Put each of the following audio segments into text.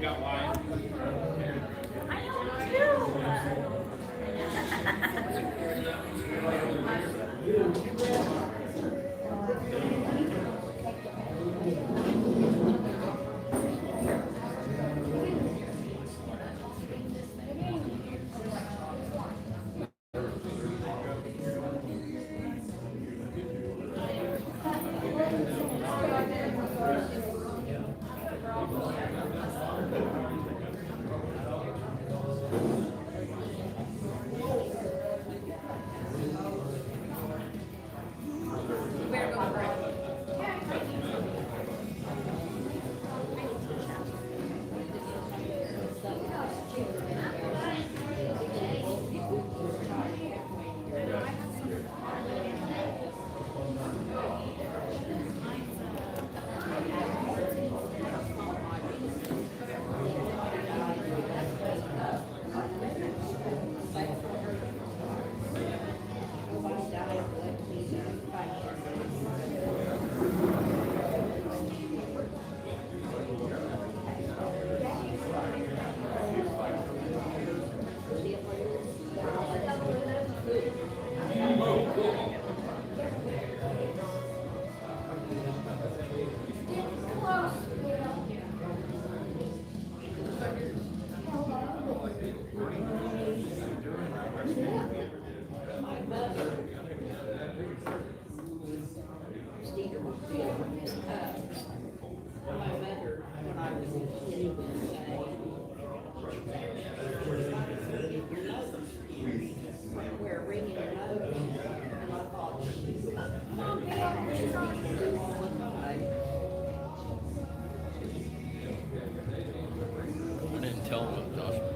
I didn't tell him, Josh.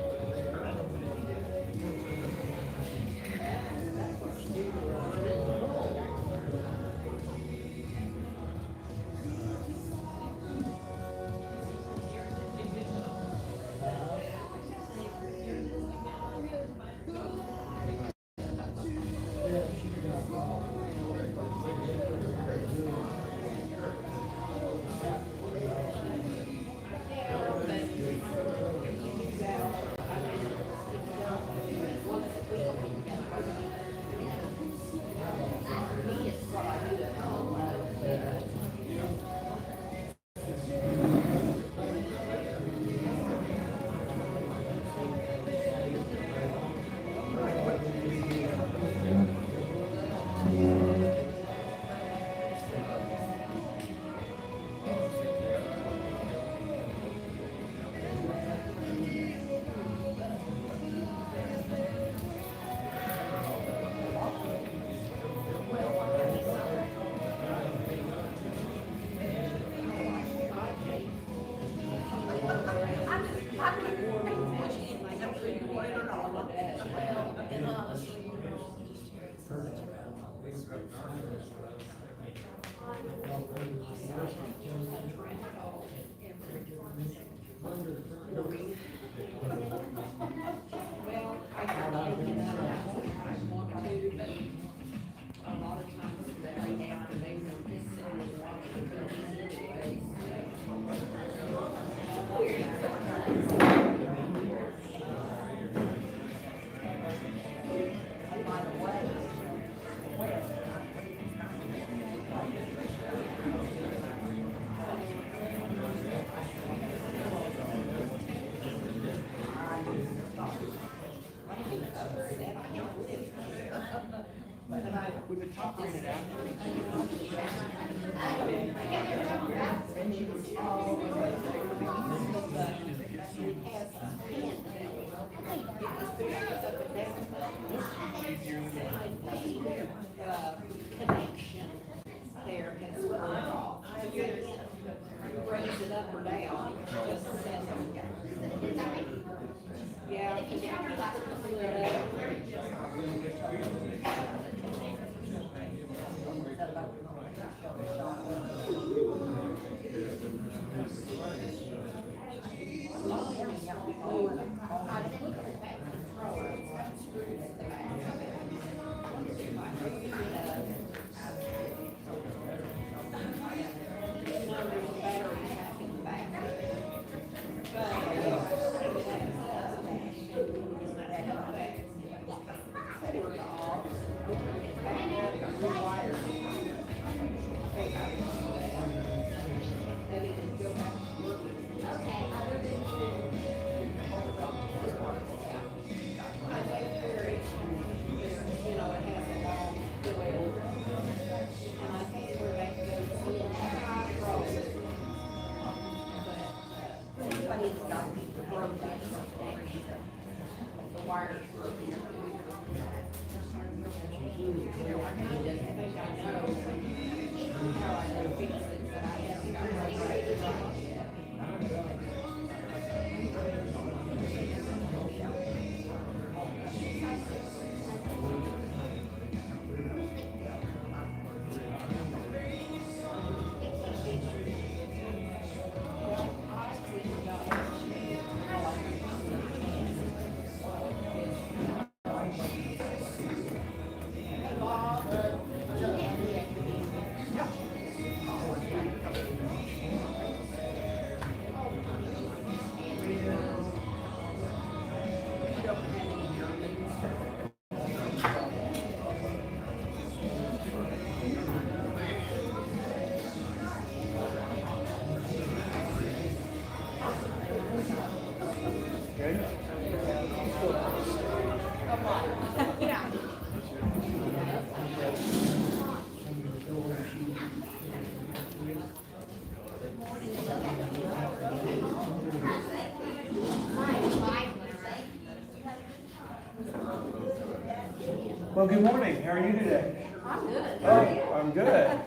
Well, good morning. How are you today? I'm good. Oh, I'm good.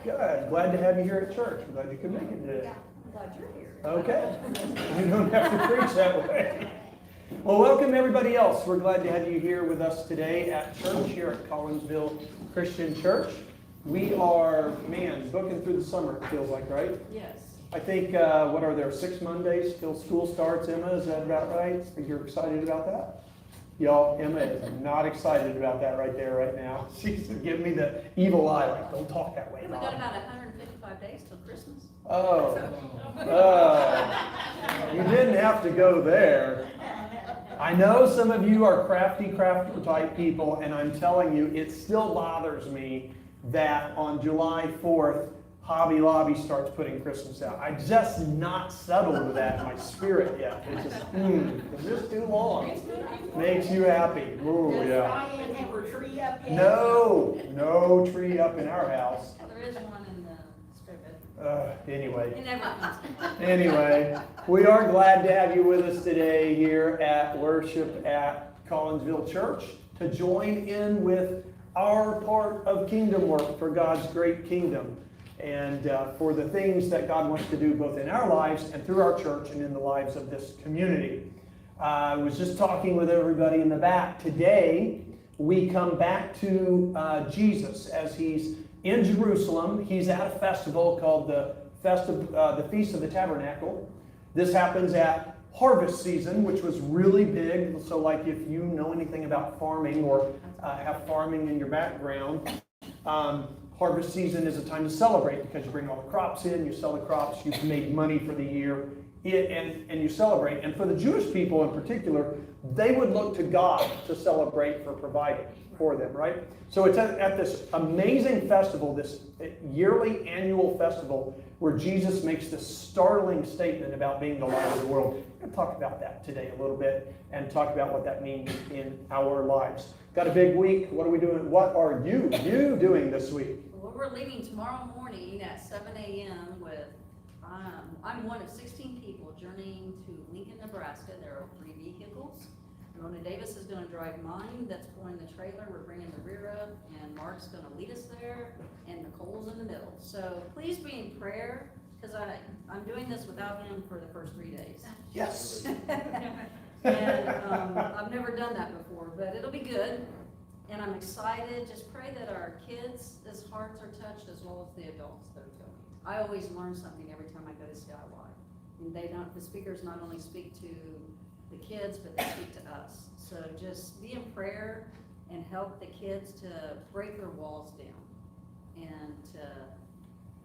Good. Glad to have you here at church. I'm glad you could make it today. I'm glad you're here. Okay. You don't have to preach that way. Well, welcome everybody else. We're glad to have you here with us today at church here at Collinsville Christian Church. We are, booking through the summer, it feels like, right? Yes. I think, what are there, 6 Mondays till school starts, Emma? Is that about right? You're excited about that? Y'all, Emma is not excited about that right there, right now. She's giving me the evil eye, like, don't talk that way, We've Mom. got about 155 days till Christmas. Oh, you didn't have to go there. I know some of you are crafty type people, and I'm telling you, it still bothers me that on July 4th, Hobby Lobby starts putting Christmas out. I'm just not settled with that in my spirit yet. It's just too long. Makes you happy. Ooh, yeah. Diane have her tree up yet? No tree up in our house. There is one in the spare bedroom. Anyway. It never comes. Anyway, we are glad to have you with us today here at worship at Collinsville Church to join in with our part of kingdom work for God's great kingdom and for the things that God wants to do both in our lives and through our church and in the lives of this community. I was just talking with everybody in the back. Today, we come back to Jesus as he's in Jerusalem. He's at a festival called the Feast of the Tabernacle. This happens at harvest season, which was really big. So like if you know anything about farming or have farming in your background, harvest season is a time to celebrate because you bring all the crops in, you sell the crops, you've made money for the year, and you celebrate. And for the Jewish people in particular, they would look to God to celebrate for providing for them, right? So it's at this amazing festival, this yearly annual festival, where Jesus makes this startling statement about being the light of the world. We're going to talk about that today a little bit and talk about what that means in our lives. Got a big week. What are we doing? What are you doing this week? Well, we're leaving tomorrow morning at 7 a.m. with, I'm one of 16 people journeying to Lincoln, Nebraska. There are 3 vehicles. Rona Davis is going to drive mine. That's pulling the trailer. We're bringing the rear up, and Mark's going to lead us there, and Nicole's in the middle. So please be in prayer, because I'm doing this without him for the first 3 days. Yes. And I've never done that before, but it'll be good. And I'm excited. Just pray that our kids' hearts are touched as well as the adults that are going. I always learn something every time I go to CIY. And the speakers not only speak to the kids, but they speak to us. So just be in prayer and help the kids to break their walls down and to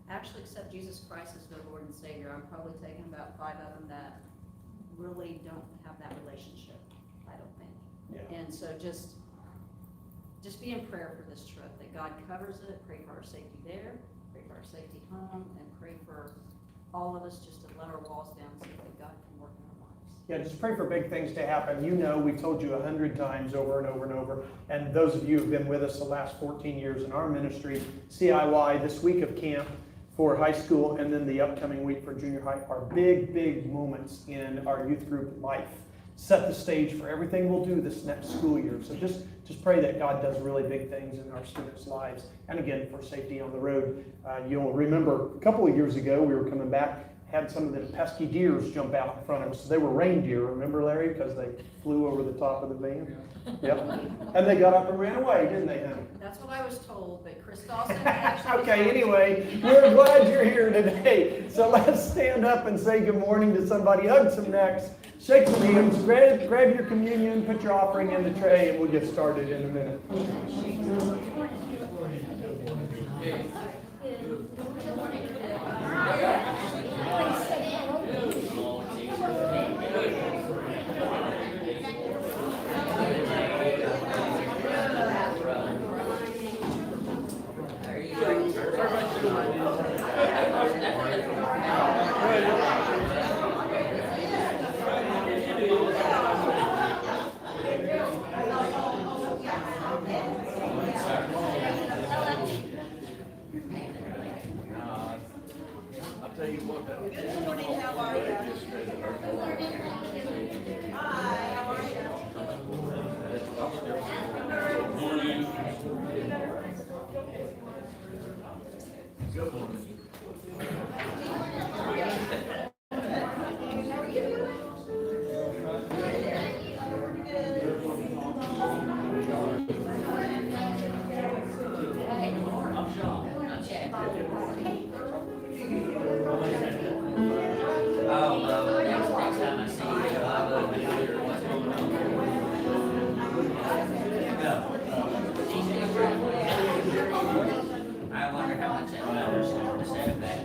actually accept Jesus Christ as their Lord and Savior. I'm probably taking about 5 of them that really don't have that relationship, I don't think. Yeah. And so just be in prayer for this trip, that God covers it. Pray for our safety there, pray for our safety home, and pray for all of us just to let our walls down so that God can work in our lives. Yeah, just pray for big things to happen. You know, we've told you 100 times over and over and over. And those of you who've been with us the last 14 years in our ministry, CIY, this week of camp for high school and then the upcoming week for junior high are big moments in our youth group life. set the stage for everything we'll do this next school year. So just pray that God does really big things in our students' lives. And again, for safety on the road. You'll remember a couple of years ago, we were coming back, had some of the pesky deers jump out in front of us. They were reindeer, remember, Larry? Because they flew over the top of the van. Yep. And they got up and ran away, didn't they, honey? That's what I was told, but Chris Dawson actually. Okay, anyway, we're glad you're here today. So let's stand up and say good morning to somebody, hug some necks, shake some hands, grab your communion, put your offering in the tray, and we'll get started in a minute. Good morning, how are you? Hi, how are you? I wonder how much that matters to set back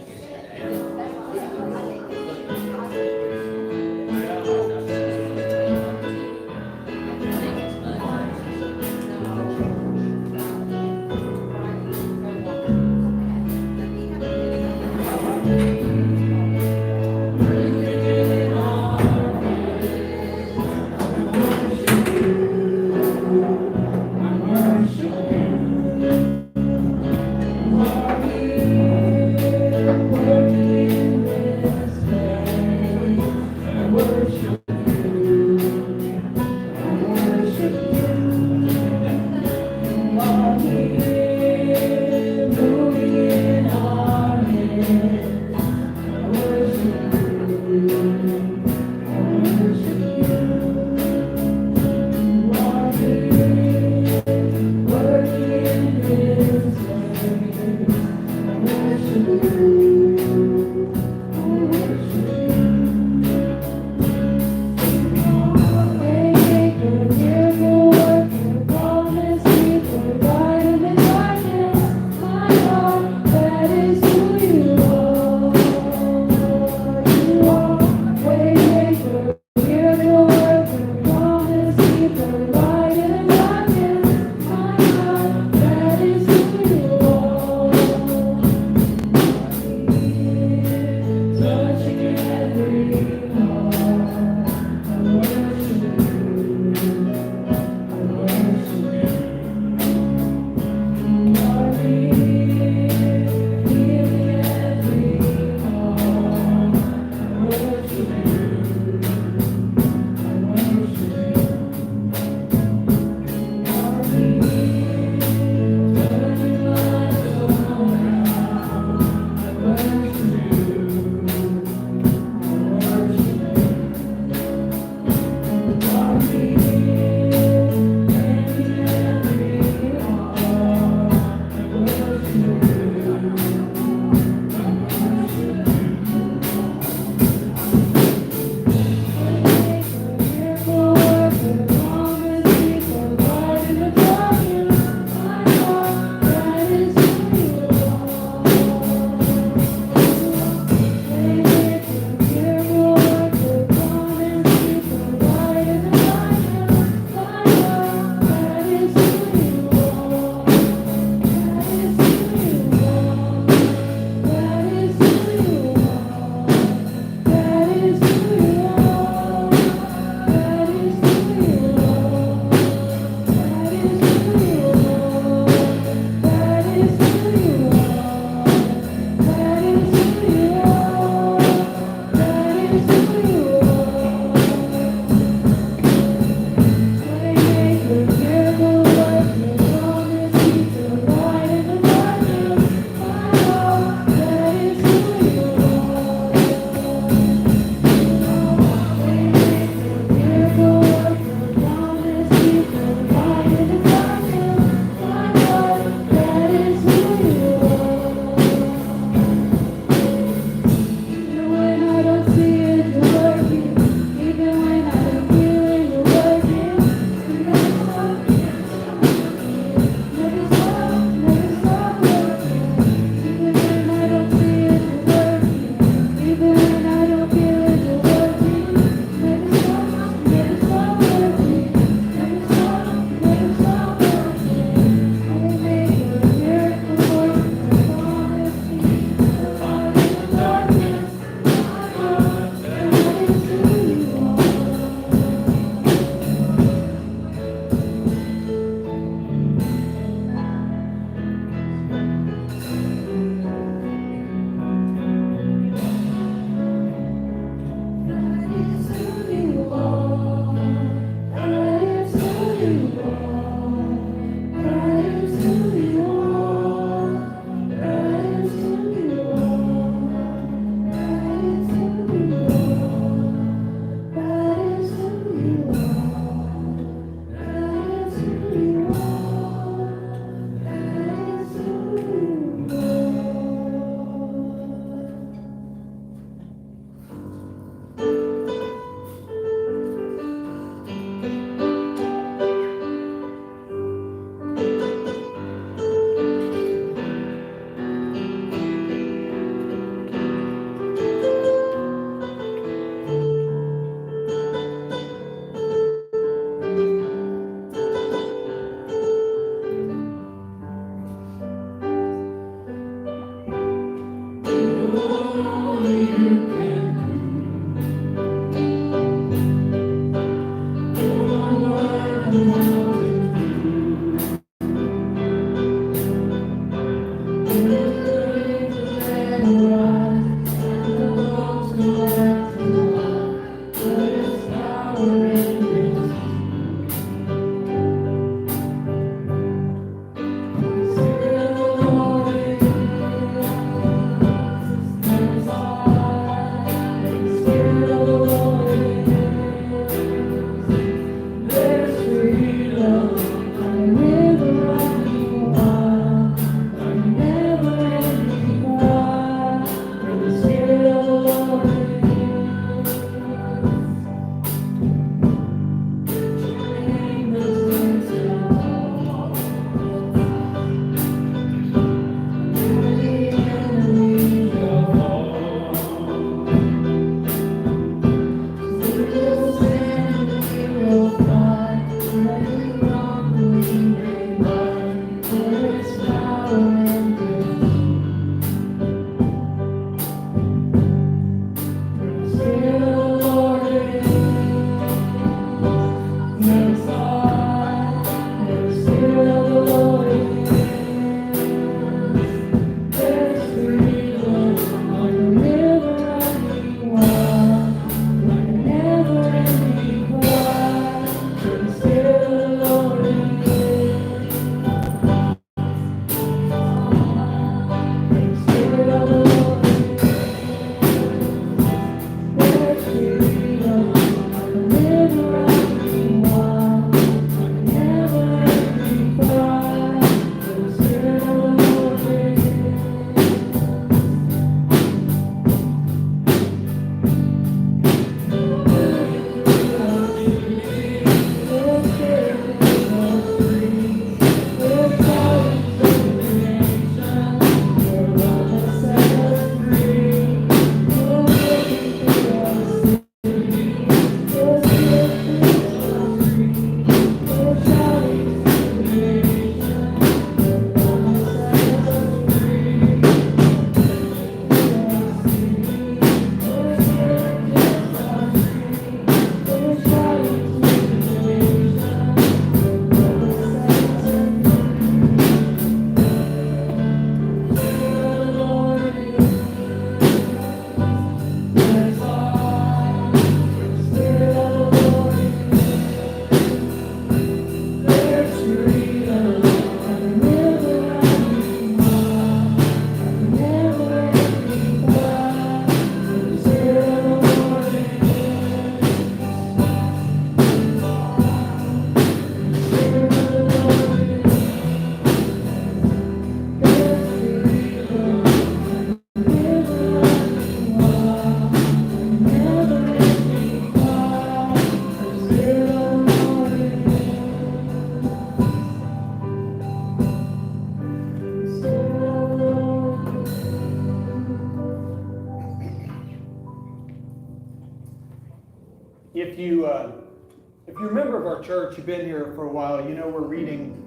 If you're a member of our church, you've been here for a while, you know we're reading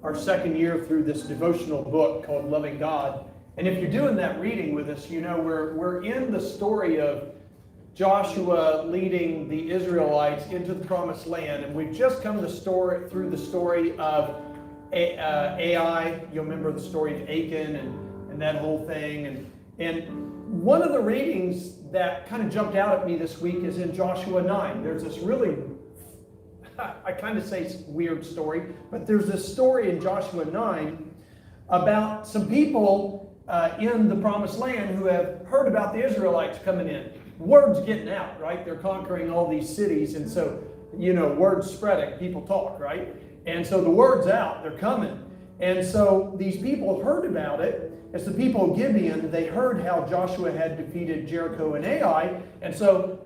our second year through this devotional book called Loving God. And if you're doing that reading with us, you know we're in the story of Joshua leading the Israelites into the promised land. And we've just come through the story of Ai. You'll remember the story of Achan and that whole thing. And one of the readings that kind of jumped out at me this week is in Joshua 9. There's this really, I kind of say weird story, but there's this story in Joshua 9 about some people in the promised land who have heard about the Israelites coming in. Word's getting out, right? They're conquering all these cities, and so, you know, word's spreading, people talk, right? And so the word's out, they're coming. And so these people have heard about it. As the people of Gibeon, they heard how Joshua had defeated Jericho and Ai, and so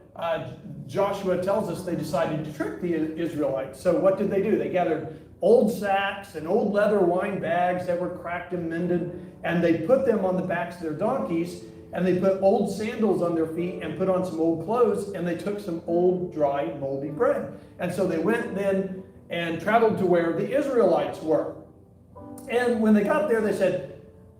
Joshua tells us they decided to trick the Israelites. So what did they do? They gathered old sacks and old leather wine bags that were cracked and mended, and they put them on the backs of their donkeys, and they put old sandals on their feet and put on some old clothes, and they took some old, dry, moldy bread. And so they went then and traveled to where the Israelites were. And when they got there, they said,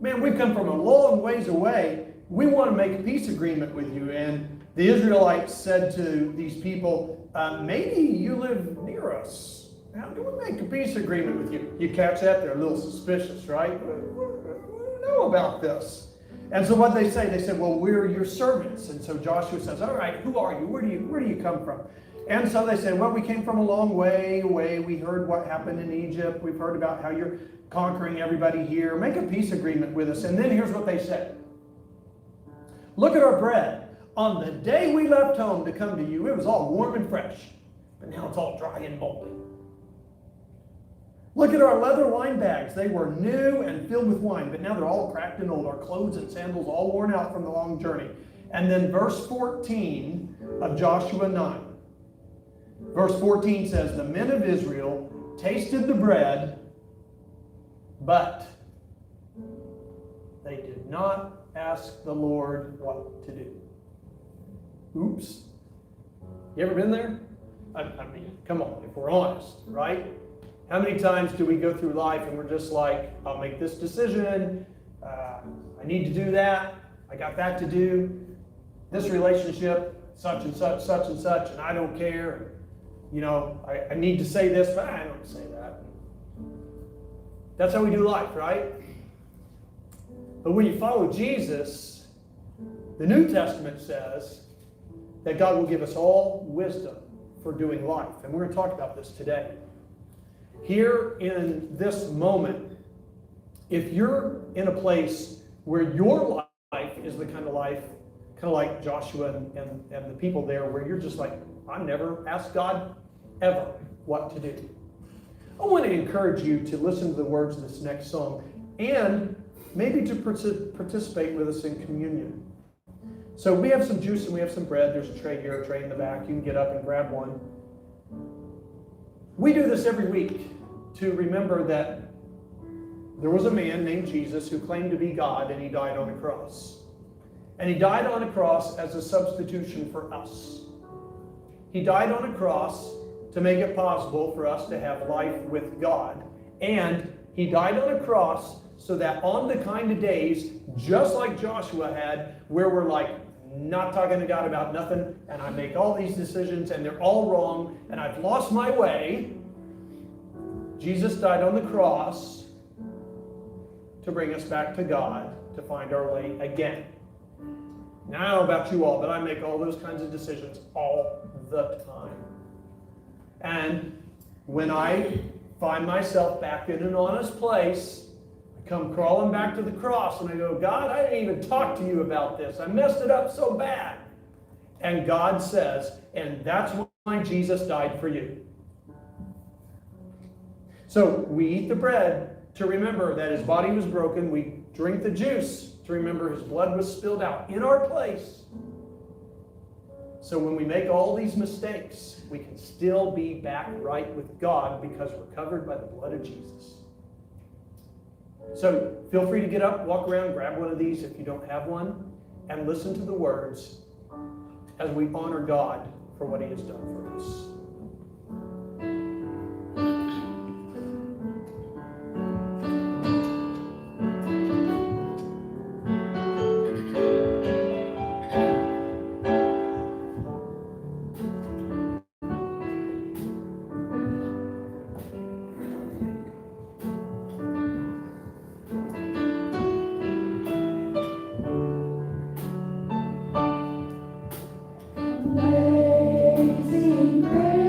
man, we've come from a long ways away, we want to make a peace agreement with you. And the Israelites said to these people, maybe you live near us. How do we make a peace agreement with you? You catch that? They're a little suspicious, right? We don't know about this. And so what they said, well, we're your servants. And so Joshua says, all right, who are you? Where do you come from? And so they said, well, we came from a long way away. We heard what happened in Egypt. We've heard about how you're conquering everybody here. Make a peace agreement with us. And then here's what they said. Look at our bread. On the day we left home to come to you, it was all warm and fresh. But now it's all dry and moldy. Look at our leather wine bags. They were new and filled with wine, but now they're all cracked and old. Our clothes and sandals all worn out from the long journey. And then verse 14 of Joshua 9. Verse 14 says, the men of Israel tasted the bread, but they did not ask the Lord what to do. Oops. You ever been there? I mean, come on, if we're honest, right? How many times do we go through life and we're just like, I'll make this decision, I need to do that, I got that to do, this relationship, such and such, such and such, and I don't care. You know, I need to say this, but I don't say that. That's how we do life, right? But when you follow Jesus, the New Testament says that God will give us all wisdom for doing life. And we're going to talk about this today. Here in this moment, if you're in a place where your life is the kind of life, kind of like Joshua and the people there, where you're just like, I never asked God ever what to do. I want to encourage you to listen to the words of this next song and maybe to participate with us in communion. So we have some juice and we have some bread. There's a tray here, a tray in the back. You can get up and grab one. We do this every week to remember that there was a man named Jesus who claimed to be God, and he died on a cross. And he died on a cross as a substitution for us. He died on a cross to make it possible for us to have life with God. And he died on a cross so that on the kind of days, just like Joshua had, where we're like, not talking to God about nothing, and I make all these decisions, and they're all wrong, and I've lost my way, Jesus died on the cross to bring us back to God, to find our way again. Now, I don't know about you all, but I make all those kinds of decisions all the time. And when I find myself back in an honest place, I come crawling back to the cross and I go, God, I didn't even talk to you about this. I messed it up so bad. And God says, and that's why Jesus died for you. So we eat the bread to remember that his body was broken. We drink the juice to remember his blood was spilled out in our place. So when we make all these mistakes, we can still be back right with God because we're covered by the blood of Jesus. So feel free to get up, walk around, grab one of these if you don't have one, and listen to the words as we honor God for what he has done for us. Amazing grace.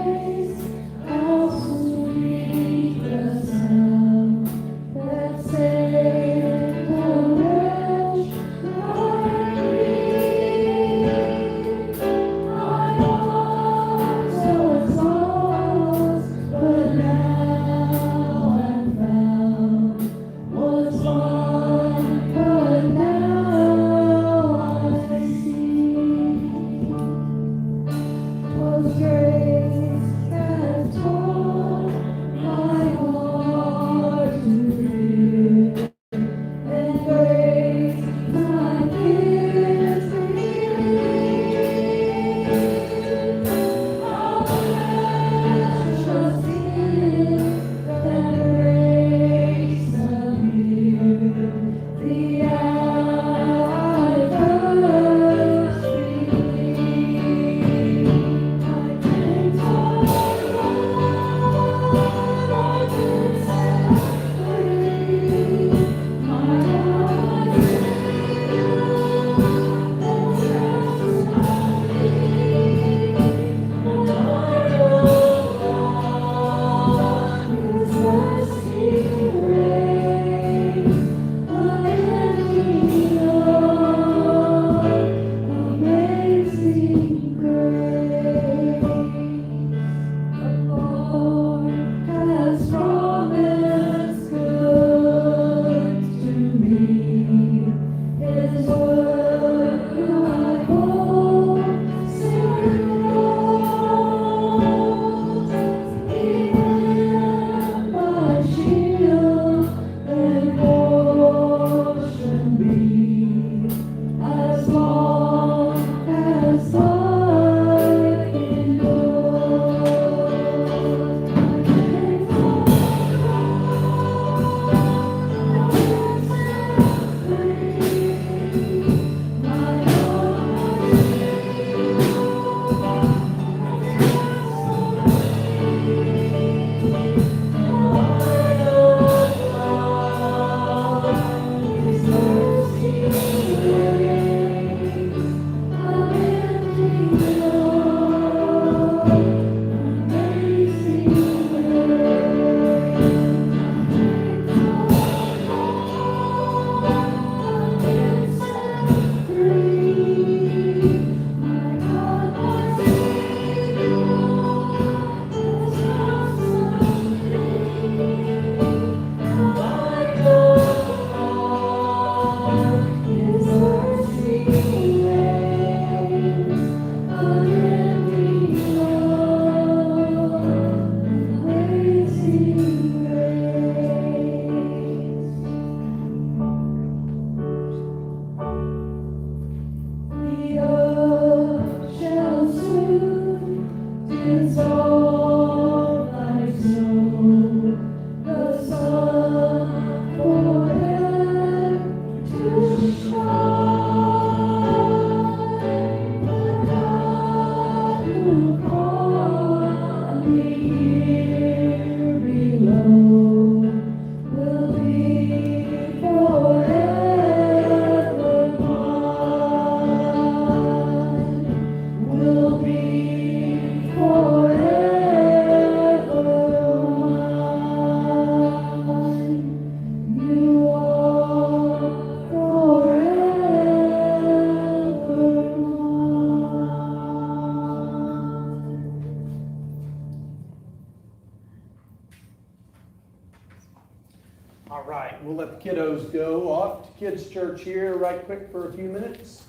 kiddos go off to kids' church here right quick for a few minutes.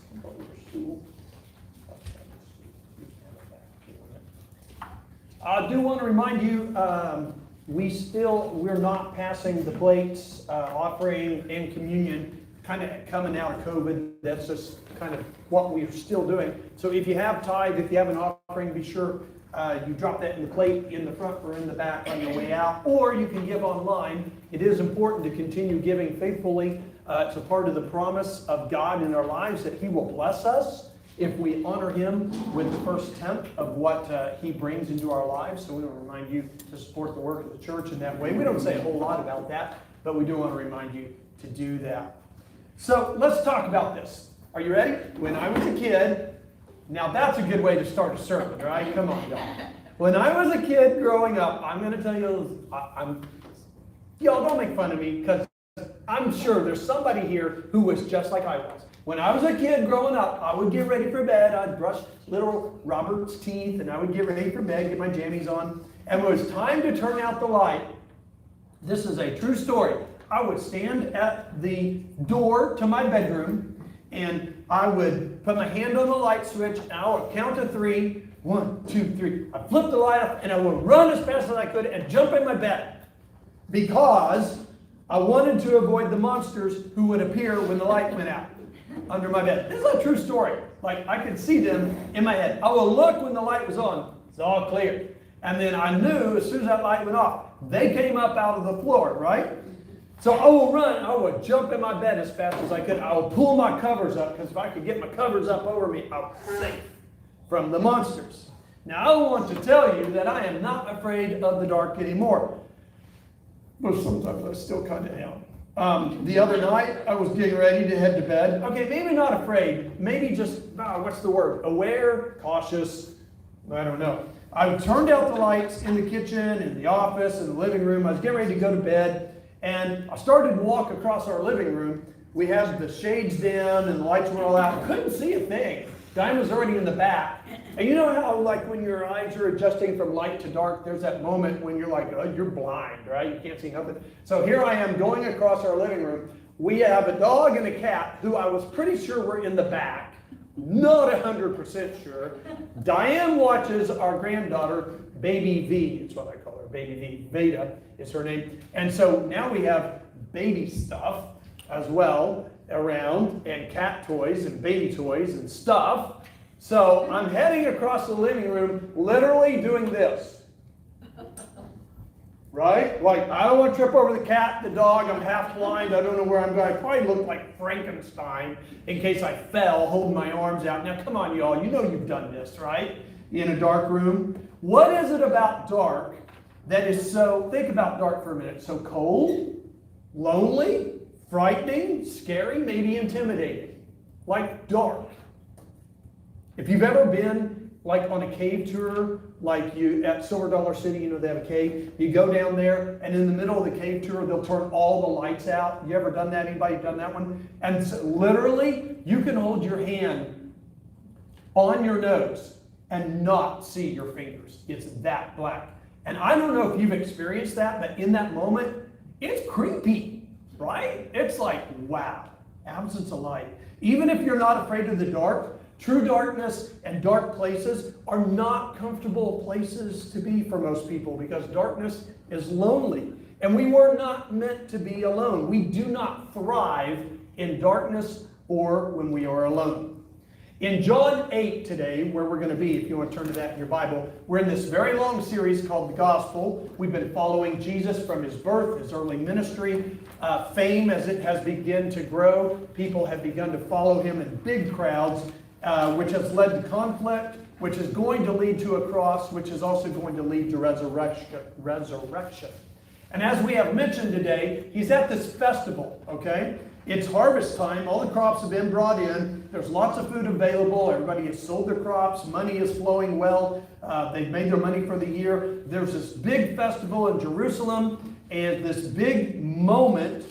I do want to remind you, we're not passing the plates, offering and communion, kind of coming out of COVID. That's just kind of what we're still doing. So if you have tithe, if you have an offering, be sure you drop that in the plate in the front or in the back on your way out, or you can give online. It is important to continue giving faithfully. It's a part of the promise of God in our lives that He will bless us if we honor Him with the first tenth of what He brings into our lives. So we want to remind you to support the work of the church in that way. We don't say a whole lot about that, but we do want to remind you to do that. So let's talk about this. Are you ready? When I was a kid, now that's a good way to start a sermon, right? Come on, y'all. When I was a kid growing up, I'm going to tell you, y'all don't make fun of me, because I'm sure there's somebody here who was just like I was. When I was a kid growing up, I would get ready for bed. I'd brush little Robert's teeth, and I would get ready for bed, get my jammies on. And when it was time to turn out the light, this is a true story. I would stand at the door to my bedroom, and I would put my hand on the light switch, and I would count to 3. 1, 2, 3. I'd flip the light off, and I would run as fast as I could and jump in my bed, because I wanted to avoid the monsters who would appear when the light went out under my bed. This is a true story. Like, I could see them in my head. I would look when the light was on. It's all clear. And then I knew as soon as that light went off, they came up out of the floor, right? So I will run. I would jump in my bed as fast as I could. I would pull my covers up, because if I could get my covers up over me, I was safe from the monsters. Now, I want to tell you that I am not afraid of the dark anymore. But sometimes I still kind of am. The other night, I was getting ready to head to bed. Okay, maybe not afraid. Maybe just, what's the word? Aware, cautious, I don't know. I turned out the lights in the kitchen, in the office, in the living room. I was getting ready to go to bed, and I started to walk across our living room. We had the shades down, and the lights were all out. I couldn't see a thing. Diane was already in the back. And you know how, like, when your eyes are adjusting from light to dark, there's that moment when you're like, oh, you're blind, right? You can't see nothing. So here I am going across our living room. We have a dog and a cat who I was pretty sure were in the back. Not 100% sure. Diane watches our granddaughter, Baby V. It's what I call her, Baby V. Veda is her name. And so now we have baby stuff as well around, and cat toys and baby toys and stuff. So I'm heading across the living room, literally doing this. Right? Like, I don't want to trip over the cat, the dog. I'm half blind. I don't know where I'm going. I probably look like Frankenstein in case I fell, holding my arms out. Now, come on, y'all. You know you've done this, right? In a dark room. What is it about dark that is so, think about dark for a minute, so cold, lonely, frightening, scary, maybe intimidating? Like dark. If you've ever been like on a cave tour, like you at Silver Dollar City, you know they have a cave. You go down there, and in the middle of the cave tour, they'll turn all the lights out. You ever done that? Anybody done that one? And so literally, you can hold your hand on your nose and not see your fingers. It's that black. And I don't know if you've experienced that, but in that moment, it's creepy, right? It's like, wow, absence of light. Even if you're not afraid of the dark, true darkness and dark places are not comfortable places to be for most people, because darkness is lonely. And we were not meant to be alone. We do not thrive in darkness or when we are alone. In John 8 today, where we're going to be, if you want to turn to that in your Bible, we're in this very long series called The Gospel. We've been following Jesus from his birth, his early ministry, fame as it has begun to grow. People have begun to follow him in big crowds, which has led to conflict, which is going to lead to a cross, which is also going to lead to resurrection. And as we have mentioned today, he's at this festival, okay? It's harvest time. All the crops have been brought in. There's lots of food available. Everybody has sold their crops. Money is flowing well. They've made their money for the year. There's this big festival in Jerusalem, and this big moment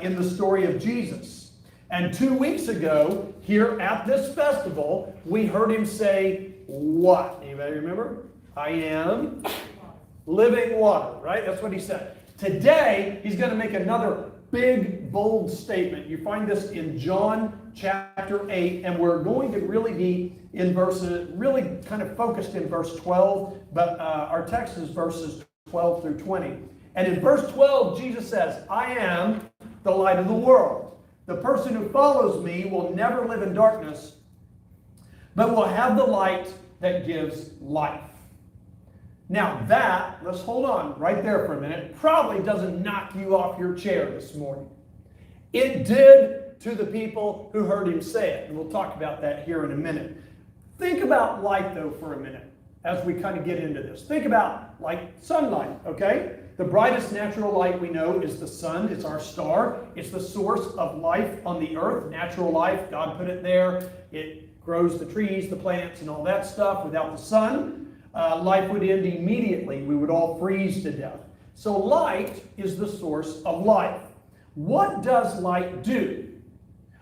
in the story of Jesus. And 2 weeks ago, here at this festival, we heard him say, what? Anybody remember? I am living water, right? That's what he said. Today, he's going to make another big, bold statement. You find this in John chapter 8, and we're going to really be in verses, really kind of focused in verse 12, but our text is verses 12 through 20. And in verse 12, Jesus says, I am the light of the world. The person who follows me will never live in darkness, but will have the light that gives life. Now that, let's hold on right there for a minute, probably doesn't knock you off your chair this morning. It did to the people who heard him say it, and we'll talk about that here in a minute. Think about light, though, for a minute, as we kind of get into this. Think about like sunlight, okay? The brightest natural light we know is the sun. It's our star. It's the source of life on the earth, natural life. God put it there. It grows the trees, the plants, and all that stuff. Without the sun, life would end immediately. We would all freeze to death. So light is the source of life. What does light do?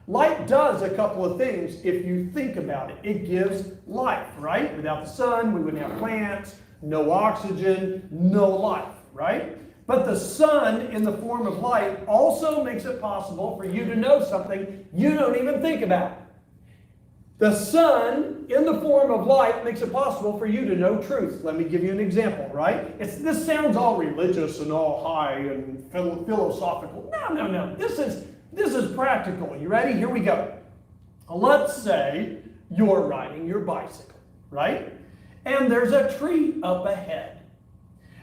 Light does a couple of things if you think about it. It gives life, right? Without the sun, we wouldn't have plants, no oxygen, no life, right? But the sun in the form of light also makes it possible for you to know something you don't even think about. The sun in the form of light makes it possible for you to know truth. Let me give you an example, right? This sounds all religious and all high and philosophical. No. This is practical. You ready? Here we go. Let's say you're riding your bicycle, right? And there's a tree up ahead.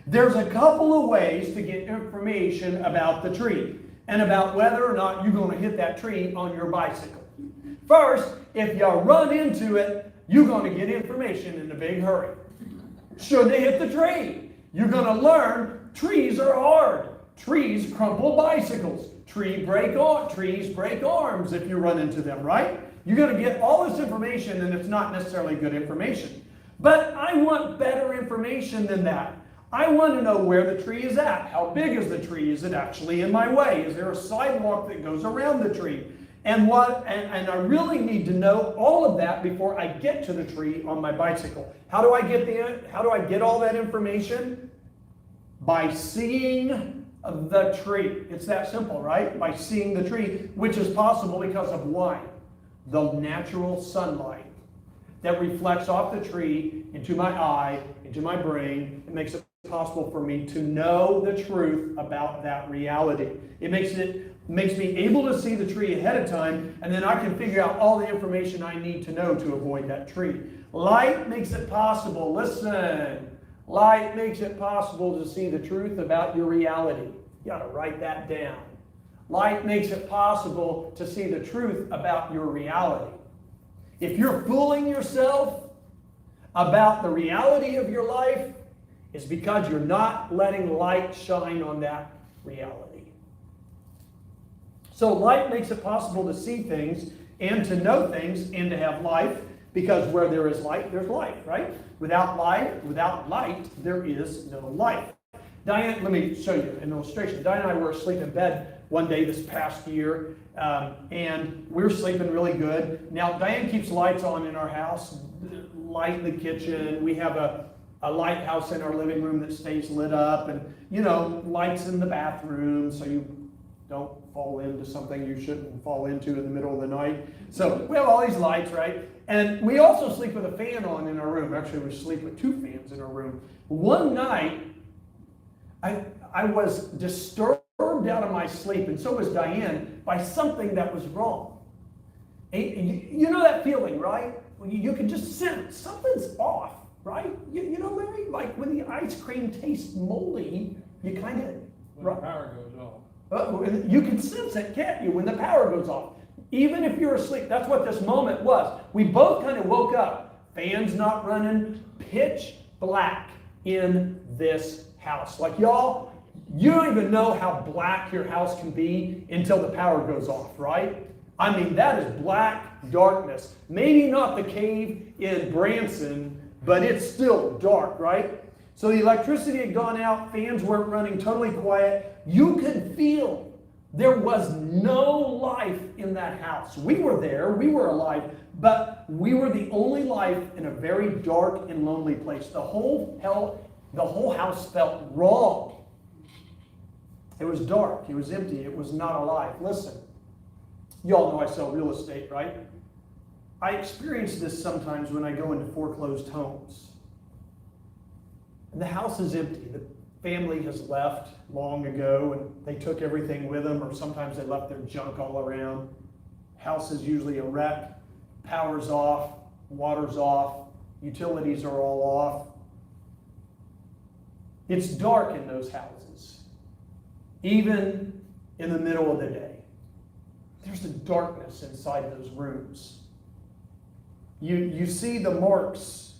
There's a couple of ways to get information about the tree and about whether or not you're going to hit that tree on your bicycle. First, if you run into it, you're going to get information in a big hurry. Should they hit the tree? You're going to learn trees are hard. Trees crumple bicycles. Trees break arms if you run into them, right? You're going to get all this information, and it's not necessarily good information. But I want better information than that. I want to know where the tree is at. How big is the tree? Is it actually in my way? Is there a sidewalk that goes around the tree? And I really need to know all of that before I get to the tree on my bicycle. How do I get all that information? By seeing the tree. It's that simple, right? By seeing the tree, which is possible because of why? The natural sunlight that reflects off the tree into my eye, into my brain. It makes it possible for me to know the truth about that reality. It makes me able to see the tree ahead of time, and then I can figure out all the information I need to know to avoid that tree. Light makes it possible. Listen. Light makes it possible to see the truth about your reality. You got to write that down. Light makes it possible to see the truth about your reality. If you're fooling yourself about the reality of your life, it's because you're not letting light shine on that reality. So light makes it possible to see things and to know things and to have life, because where there is light, there's life, right? Without light, there is no life. Diane, let me show you an illustration. Diane and I were asleep in bed one day this past year, and we were sleeping really good. Now, Diane keeps lights on in our house, light in the kitchen. We have a lighthouse in our living room that stays lit up, and, lights in the bathroom so you don't fall into something you shouldn't fall into in the middle of the night. So we have all these lights, right? And we also sleep with a fan on in our room. Actually, we sleep with 2 fans in our room. One night, I was disturbed out of my sleep, and so was Diane, by something that was wrong. And you know that feeling, right? When you can just sense something's off, right? You know, Larry, like when the ice cream tastes moldy, you kind of... When the power goes off. You can sense it, can't you, when the power goes off? Even if you're asleep, that's what this moment was. We both kind of woke up. Fans not running, pitch black in this house. Like, y'all, you don't even know how black your house can be until the power goes off, right? I mean, that is black darkness. Maybe not the cave in Branson, but it's still dark, right? So the electricity had gone out, fans weren't running, totally quiet. You could feel there was no life in that house. We were there, we were alive, but we were the only life in a very dark and lonely place. The whole house felt wrong. It was dark. It was empty. It was not alive. Listen, you all know I sell real estate, right? I experience this sometimes when I go into foreclosed homes. And the house is empty. The family has left long ago and they took everything with them, or sometimes they left their junk all around. House is usually a wreck. Power's off. Water's off. Utilities are all off. It's dark in those houses, even in the middle of the day. There's a darkness inside those rooms. You see the marks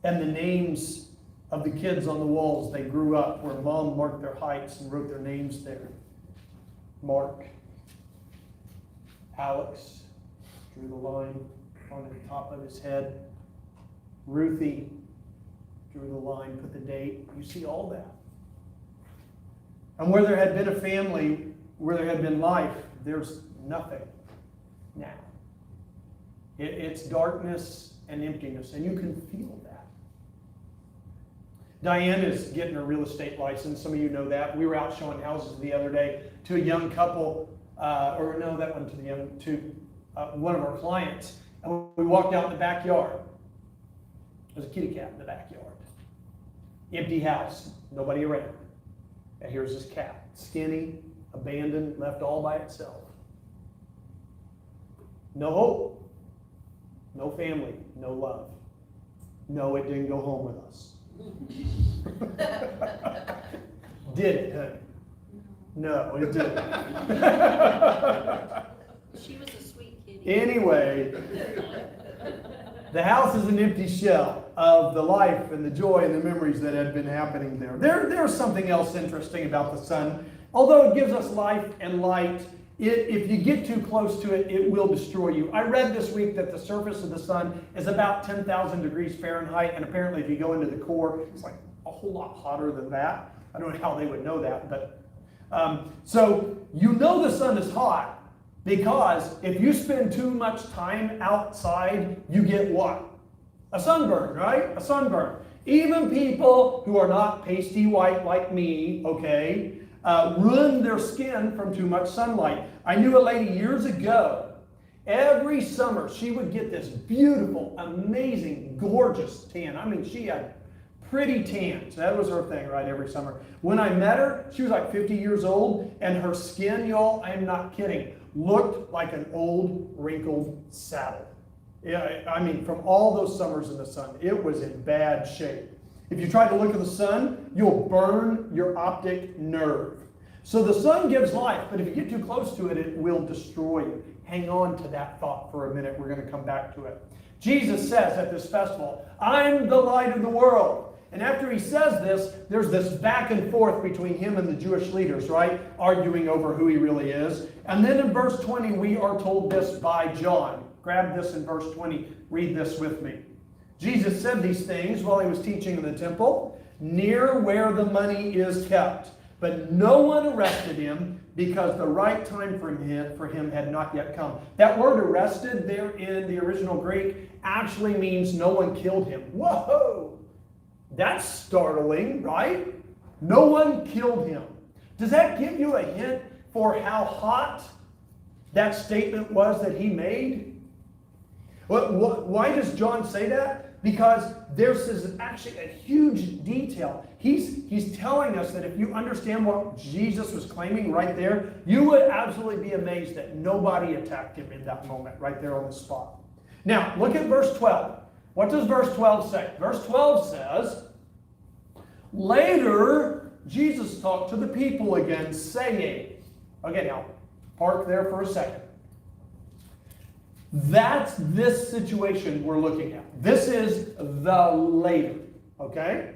and the names of the kids on the walls they grew up, where mom marked their heights and wrote their names there. Mark, Alex, drew the line on the top of his head. Ruthie drew the line, put the date. You see all that. And where there had been a family, where there had been life, there's nothing now. It's darkness and emptiness, and you can feel that. Diane is getting her real estate license. Some of you know that. We were out showing houses the other day to a young couple, to one of our clients. And we walked out in the backyard. There's a kitty cat in the backyard. Empty house, nobody around. And here's this cat, skinny, abandoned, left all by itself. No hope. No family, no love. No, it didn't go home with us. Did it, honey? No, it didn't. She was a sweet kitty. Anyway, the house is an empty shell of the life and the joy and the memories that had been happening there. There's something else interesting about the sun. Although it gives us life and light, if you get too close to it, it will destroy you. I read this week that the surface of the sun is about 10,000 degrees Fahrenheit, and apparently if you go into the core, it's like a whole lot hotter than that. I don't know how they would know that, but so you know the sun is hot because if you spend too much time outside, you get what? A sunburn, right? A sunburn. Even people who are not pasty white like me, okay, ruin their skin from too much sunlight. I knew a lady years ago, every summer she would get this beautiful, amazing, gorgeous tan. I mean, she had pretty tans. That was her thing, right, every summer. When I met her, she was like 50 years old, and her skin, y'all, I am not kidding, looked like an old, wrinkled saddle. Yeah, I mean, from all those summers in the sun, it was in bad shape. If you try to look at the sun, you'll burn your optic nerve. So the sun gives life, but if you get too close to it, it will destroy you. Hang on to that thought for a minute. We're going to come back to it. Jesus says at this festival, I'm the light of the world. And after he says this, there's this back and forth between him and the Jewish leaders, right? Arguing over who he really is. And then in verse 20, we are told this by John. Grab this in verse 20. Read this with me. Jesus said these things while he was teaching in the temple, near where the money is kept. But no one arrested him because the right time for him had not yet come. That word arrested there in the original Greek actually means no one killed him. Whoa! That's startling, right? No one killed him. Does that give you a hint for how hot that statement was that he made? Why does John say that? Because there's actually a huge detail. He's telling us that if you understand what Jesus was claiming right there, you would absolutely be amazed that nobody attacked him in that moment, right there on the spot. Now, look at verse 12. What does verse 12 say? Verse 12 says, later, Jesus talked to the people again, saying, okay, now, park there for a second. That's this situation we're looking at. This is the later, okay?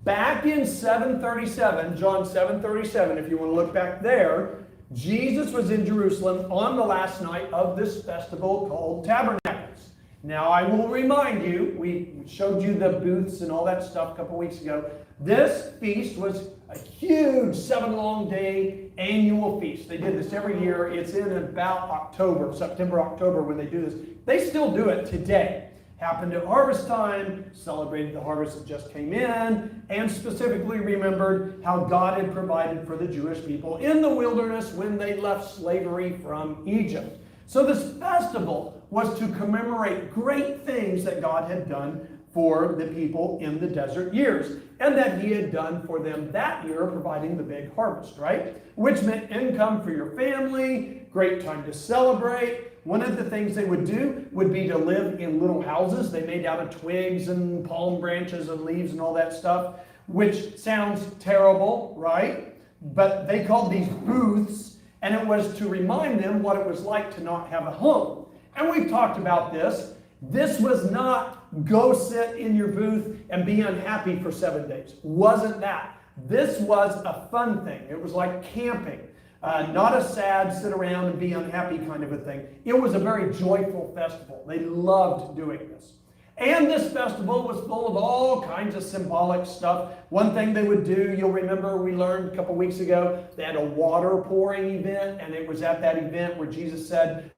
Back in 737, John 7:37, if you want to look back there, Jesus was in Jerusalem on the last night of this festival called Tabernacles. Now, I will remind you, we showed you the booths and all that stuff a couple weeks ago. This feast was a huge 7-long-day annual feast. They did this every year. It's in about September, October when they do this. They still do it today. happened at harvest time, celebrated the harvest that just came in, and specifically remembered how God had provided for the Jewish people in the wilderness when they left slavery from Egypt. So this festival was to commemorate great things that God had done for the people in the desert years, and that he had done for them that year, providing the big harvest, right? Which meant income for your family, great time to celebrate. One of the things they would do would be to live in little houses they made out of twigs and palm branches and leaves and all that stuff, which sounds terrible, right? But they called these booths, and it was to remind them what it was like to not have a home. And we've talked about this. This was not go sit in your booth and be unhappy for 7 days. Wasn't that. This was a fun thing. It was like camping. Not a sad sit around and be unhappy kind of a thing. It was a very joyful festival. They loved doing this. And this festival was full of all kinds of symbolic stuff. One thing they would do, you'll remember we learned a couple weeks ago, they had a water pouring event, and it was at that event where Jesus said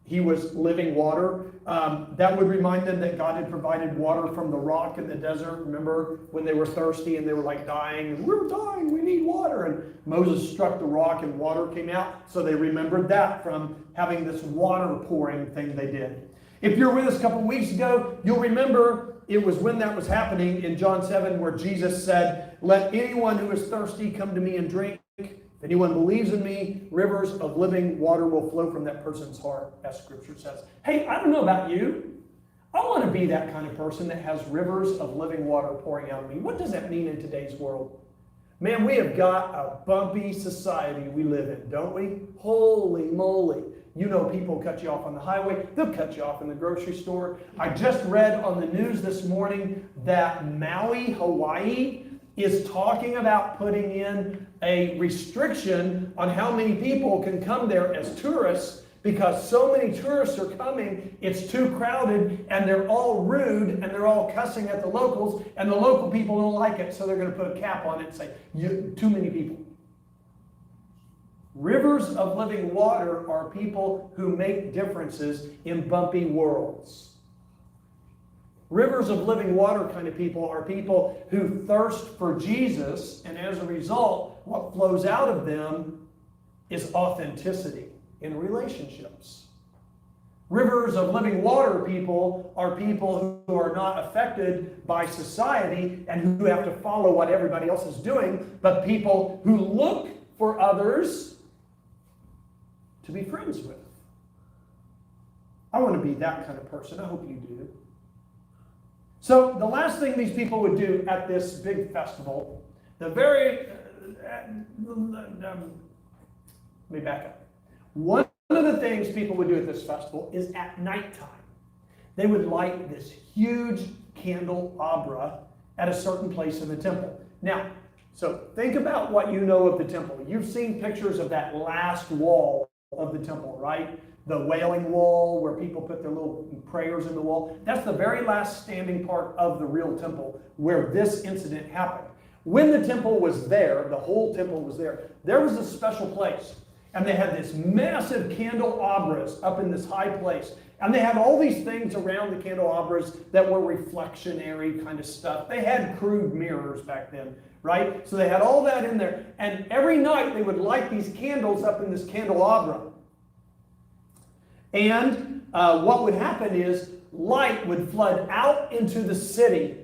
he was living water. That would remind them that God had provided water from the rock in the desert. Remember when they were thirsty and they were like dying, and we're dying, we need water. And Moses struck the rock and water came out. So they remembered that from having this water pouring thing they did. If you're with us a couple weeks ago, you'll remember it was when that was happening in John 7 where Jesus said, let anyone who is thirsty come to me and drink. If anyone believes in me, rivers of living water will flow from that person's heart, as Scripture says. Hey, I don't know about you. I want to be that kind of person that has rivers of living water pouring out of me. What does that mean in today's world? Man, we have got a bumpy society we live in, don't we? Holy moly. You know, people cut you off on the highway. They'll cut you off in the grocery store. I just read on the news this morning that Maui, Hawaii, is talking about putting in a restriction on how many people can come there as tourists because so many tourists are coming, it's too crowded, and they're all rude, and they're all cussing at the locals, and the local people don't like it, so they're going to put a cap on it and say, too many people. Rivers of living water are people who make differences in bumpy worlds. Rivers of living water kind of people are people who thirst for Jesus, and as a result, what flows out of them is authenticity in relationships. Rivers of living water people are people who are not affected by society and who have to follow what everybody else is doing, but people who look for others to be friends with. I want to be that kind of person. I hope you do. So the last thing these people would do at this big festival, let me back up. One of the things people would do at this festival is at nighttime, they would light this huge candelabra at a certain place in the temple. Now, so think about what you know of the temple. You've seen pictures of that last wall of the temple, right? The Wailing Wall, where people put their little prayers in the wall. That's the very last standing part of the real temple where this incident happened. When the temple was there, the whole temple was there, there was a special place. And they had this massive candelabras up in this high place. And they had all these things around the candelabras that were reflectionary kind of stuff. They had crude mirrors back then, right? So they had all that in there. And every night they would light these candles up in this candelabra. And what would happen is light would flood out into the city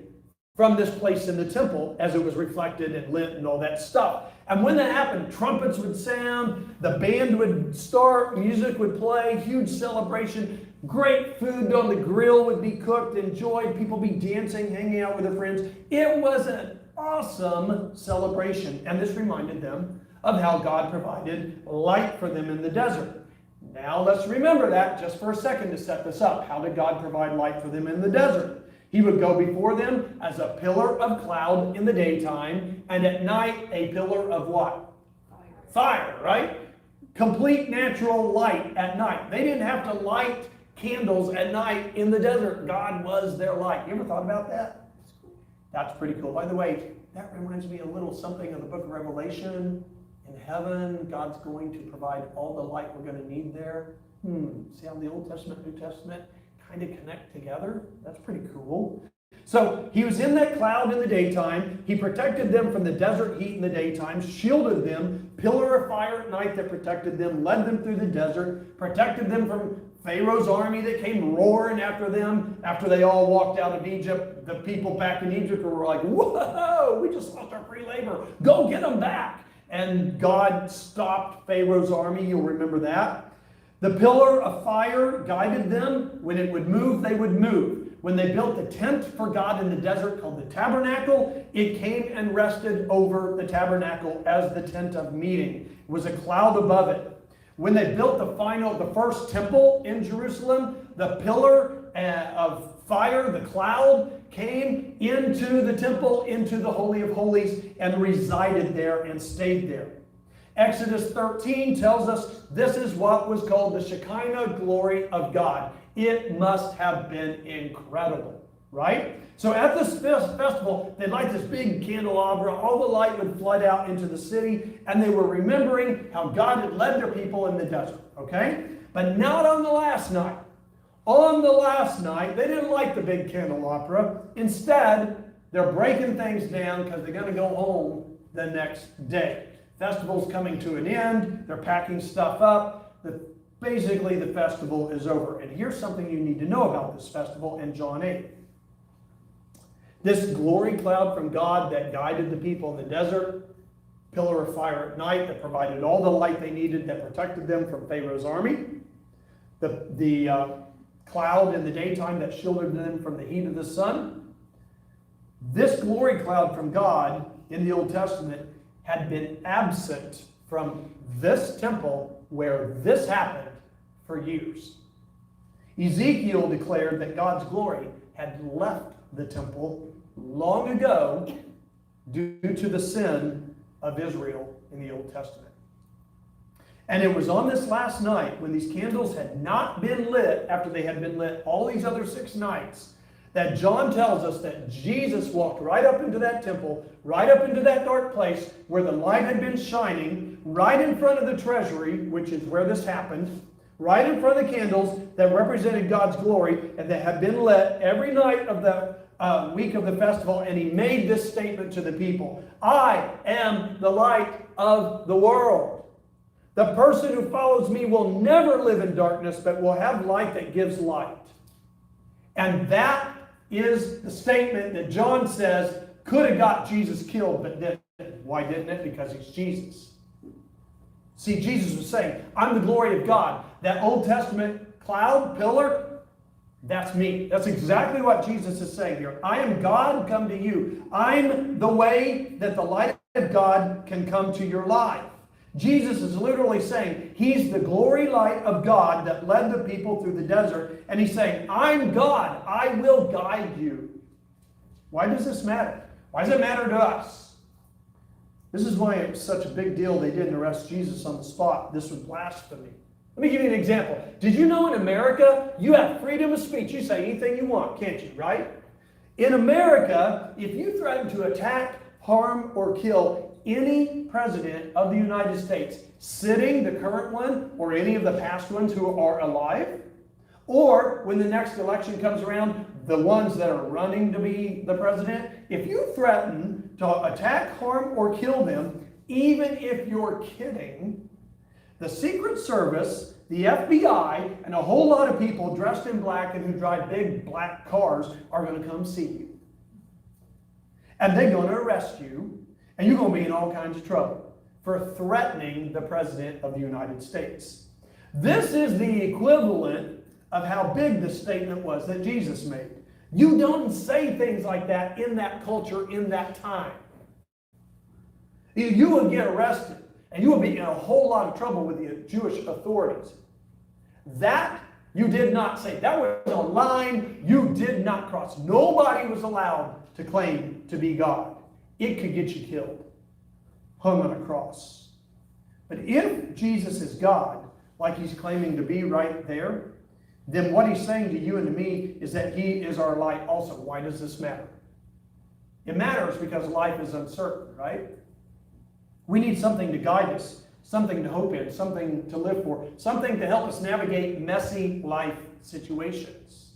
from this place in the temple as it was reflected and lit and all that stuff. And when that happened, trumpets would sound, the band would start, music would play, huge celebration, great food on the grill would be cooked, enjoyed, people be dancing, hanging out with their friends. It was an awesome celebration. And this reminded them of how God provided light for them in the desert. Now let's remember that just for a second to set this up. How did God provide light for them in the desert? He would go before them as a pillar of cloud in the daytime, and at night a pillar of what? Fire, right? Complete natural light at night. They didn't have to light candles at night in the desert. God was their light. You ever thought about that? That's pretty cool. By the way, that reminds me a little something of the book of Revelation. In heaven, God's going to provide all the light we're going to need there. See how the Old Testament, New Testament kind of connect together. That's pretty cool. So he was in that cloud in the daytime. He protected them from the desert heat in the daytime, shielded them, pillar of fire at night that protected them, led them through the desert, protected them from Pharaoh's army that came roaring after them after they all walked out of Egypt. The people back in Egypt were like, whoa, we just lost our free labor. Go get them back. And God stopped Pharaoh's army. You'll remember that. The pillar of fire guided them. When it would move, they would move. When they built the tent for God in the desert called the tabernacle, it came and rested over the tabernacle as the tent of meeting. It was a cloud above it. When they built the first temple in Jerusalem, the pillar of fire, the cloud, came into the temple, into the Holy of Holies, and resided there and stayed there. Exodus 13 tells us this is what was called the Shekinah glory of God. It must have been incredible, right? So at this festival, they light this big candelabra. All the light would flood out into the city, and they were remembering how God had led their people in the desert, okay? But not on the last night. On the last night, they didn't light the big candelabra. Instead, they're breaking things down because they're going to go home the next day. Festival's coming to an end. They're packing stuff up. Basically, the festival is over. And here's something you need to know about this festival in John 8. This glory cloud from God that guided the people in the desert, pillar of fire at night that provided all the light they needed, that protected them from Pharaoh's army, the cloud in the daytime that shielded them from the heat of the sun. This glory cloud from God in the Old Testament had been absent from this temple where this happened for years. Ezekiel declared that God's glory had left the temple long ago due to the sin of Israel in the Old Testament. And it was on this last night when these candles had not been lit after they had been lit all these other 6 nights that John tells us that Jesus walked right up into that temple, right up into that dark place where the light had been shining, right in front of the treasury, which is where this happened, right in front of the candles that represented God's glory and that had been lit every night of the week of the festival. And he made this statement to the people: I am the light of the world. The person who follows me will never live in darkness, but will have light that gives light. And that is the statement that John says could have got Jesus killed, but didn't. Why didn't it? Because he's Jesus. See, Jesus was saying, I'm the glory of God. That Old Testament cloud, pillar, that's me. That's exactly what Jesus is saying here. I am God, come to you. I'm the way that the light of God can come to your life. Jesus is literally saying he's the glory light of God that led the people through the desert. And he's saying, I'm God. I will guide you. Why does this matter? Why does it matter to us? This is why it's such a big deal they didn't arrest Jesus on the spot. This was blasphemy. Let me give you an example. Did you know in America, you have freedom of speech? You say anything you want, can't you, right? In America, if you threaten to attack, harm, or kill any president of the United States, sitting, the current one, or any of the past ones who are alive, or when the next election comes around, the ones that are running to be the president, if you threaten to attack, harm, or kill them, even if you're kidding, the Secret Service, the FBI, and a whole lot of people dressed in black and who drive big black cars are going to come see you. And they're going to arrest you, and you're going to be in all kinds of trouble for threatening the President of the United States. This is the equivalent of how big the statement was that Jesus made. You don't say things like that in that culture, in that time. You would get arrested, and you would be in a whole lot of trouble with the Jewish authorities. That you did not say. That was a line you did not cross. Nobody was allowed to claim to be God. It could get you killed, hung on a cross. But if Jesus is God, like he's claiming to be right there, then what he's saying to you and to me is that he is our light also. Why does this matter? It matters because life is uncertain, right? We need something to guide us, something to hope in, something to live for, something to help us navigate messy life situations.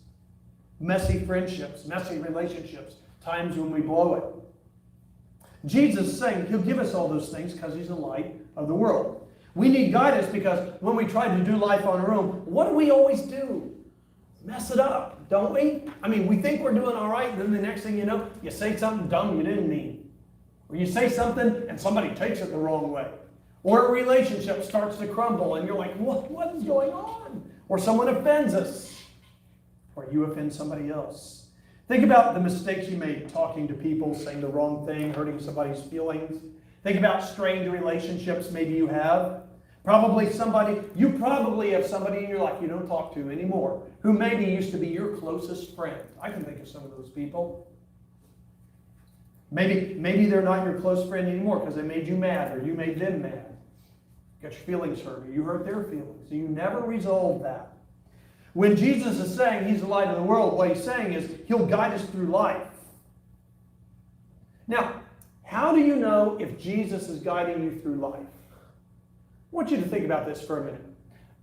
messy friendships, messy relationships, times when we blow it. Jesus is saying He'll give us all those things because He's the light of the world. We need guidance because when we try to do life on our own, what do we always do? Mess it up, don't we? I mean, we think we're doing all right, and then the next thing you know, you say something dumb you didn't mean. Or you say something and somebody takes it the wrong way. Or a relationship starts to crumble and you're like, what is going on? Or someone offends us. Or you offend somebody else. Think about the mistakes you made talking to people, saying the wrong thing, hurting somebody's feelings. Think about strained relationships maybe you have. You probably have somebody in your life you don't talk to anymore who maybe used to be your closest friend. I can think of some of those people. Maybe they're not your close friend anymore because they made you mad or you made them mad. Got your feelings hurt or you hurt their feelings. So you never resolve that. When Jesus is saying He's the light of the world, what He's saying is He'll guide us through life. Now, how do you know if Jesus is guiding you through life? I want you to think about this for a minute.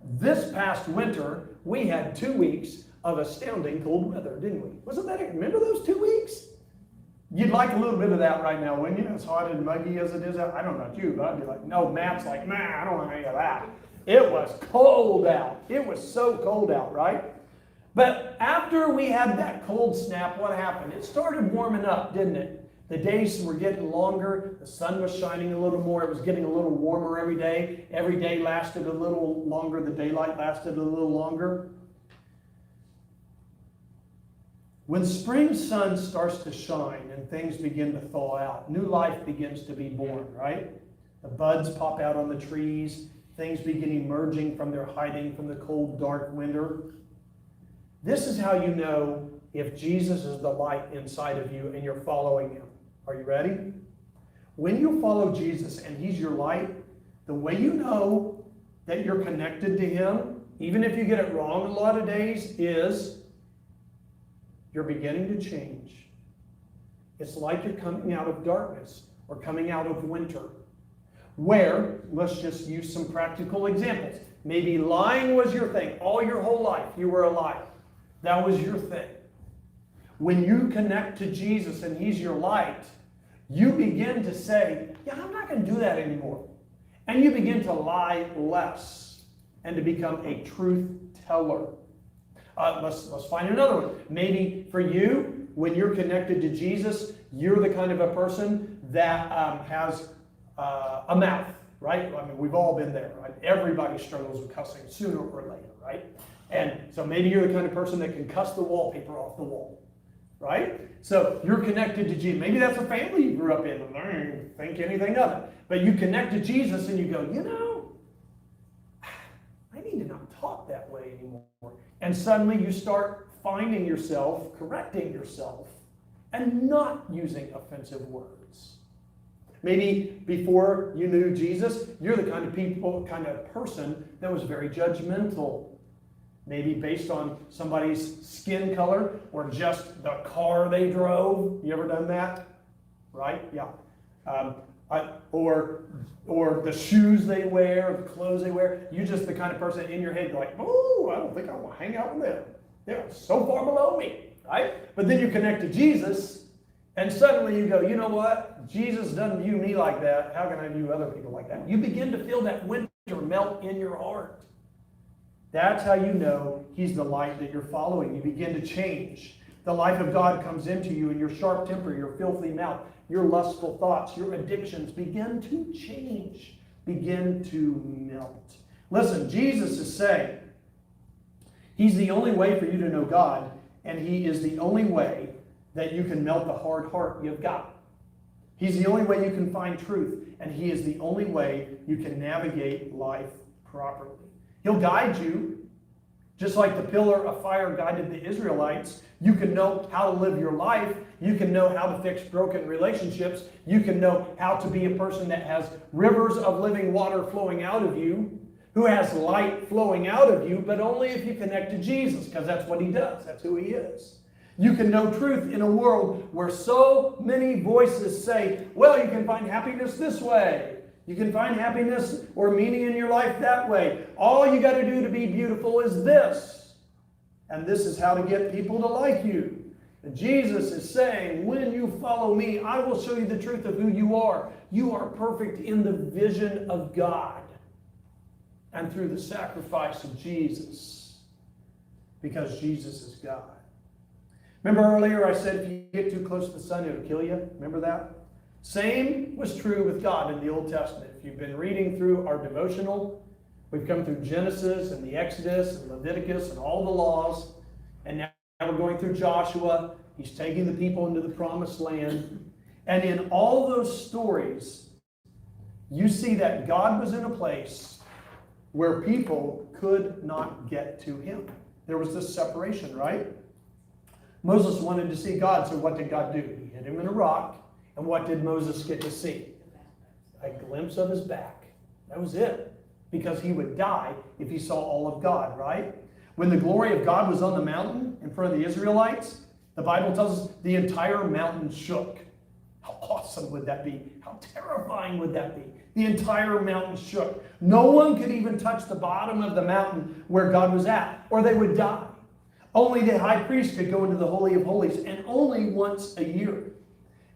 This past winter, we had 2 weeks of astounding cold weather, didn't we? Wasn't that it? Remember those 2 weeks? You'd like a little bit of that right now, wouldn't you? As hot and muggy as it is out. I don't know about you, but I'd be like, no, Matt's like, man, I don't want any of that. It was cold out. It was so cold out, right? But after we had that cold snap, what happened? It started warming up, didn't it? The days were getting longer. The sun was shining a little more. It was getting a little warmer every day. Every day lasted a little longer. The daylight lasted a little longer. When spring sun starts to shine and things begin to thaw out, new life begins to be born, right? The buds pop out on the trees. Things begin emerging from their hiding from the cold, dark winter. This is how you know if Jesus is the light inside of you and you're following Him. Are you ready? When you follow Jesus and He's your light, the way you know that you're connected to Him, even if you get it wrong a lot of days, is you're beginning to change. It's like you're coming out of darkness or coming out of winter. Where, let's just use some practical examples. Maybe lying was your thing. All your whole life you were a liar. That was your thing. When you connect to Jesus and He's your light, you begin to say, yeah, I'm not going to do that anymore. And you begin to lie less and to become a truth teller. Let's find another one. Maybe for you, when you're connected to Jesus, you're the kind of a person that has a mouth, right? I mean, we've all been there, right? Everybody struggles with cussing sooner or later, right? And so maybe you're the kind of person that can cuss the wallpaper off the wall, right? So you're connected to Jesus. Maybe that's a family you grew up in and I don't think anything of it. But you connect to Jesus and you go, you know, I need to not talk that way anymore. And suddenly you start finding yourself, correcting yourself, and not using offensive words. Maybe before you knew Jesus, you're the kind of person that was very judgmental. Maybe based on somebody's skin color or just the car they drove. You ever done that? Right? Yeah. Or the shoes they wear, or the clothes they wear. You're just the kind of person in your head, you're like, oh, I don't think I want to hang out with them. They're so far below me, right? But then you connect to Jesus, and suddenly you go, you know what? Jesus doesn't view me like that. How can I view other people like that? You begin to feel that winter melt in your heart. That's how you know He's the light that you're following. You begin to change. The life of God comes into you, and your sharp temper, your filthy mouth, your lustful thoughts, your addictions begin to change, begin to melt. Listen, Jesus is saying He's the only way for you to know God, and He is the only way that you can melt the hard heart you've got. He's the only way you can find truth, and He is the only way you can navigate life properly. He'll guide you, just like the pillar of fire guided the Israelites. You can know how to live your life. You can know how to fix broken relationships. You can know how to be a person that has rivers of living water flowing out of you, who has light flowing out of you, but only if you connect to Jesus, because that's what He does. That's who He is. You can know truth in a world where so many voices say, well, you can find happiness this way. You can find happiness or meaning in your life that way. All you got to do to be beautiful is this. And this is how to get people to like you. And Jesus is saying, when you follow me, I will show you the truth of who you are. You are perfect in the vision of God and through the sacrifice of Jesus, because Jesus is God. Remember earlier I said if you get too close to the sun, it'll kill you? Remember that? Same was true with God in the Old Testament. If you've been reading through our devotional, we've come through Genesis and the Exodus and Leviticus and all the laws, and now we're going through Joshua. He's taking the people into the promised land. And in all those stories, you see that God was in a place where people could not get to him. There was this separation, right? Moses wanted to see God, so what did God do? He hid him in a rock, and what did Moses get to see? A glimpse of his back. That was it. Because he would die if he saw all of God, right? When the glory of God was on the mountain in front of the Israelites, the Bible tells us the entire mountain shook. How awesome would that be? How terrifying would that be? The entire mountain shook. No one could even touch the bottom of the mountain where God was at, or they would die. Only the high priest could go into the Holy of Holies, and only once a year.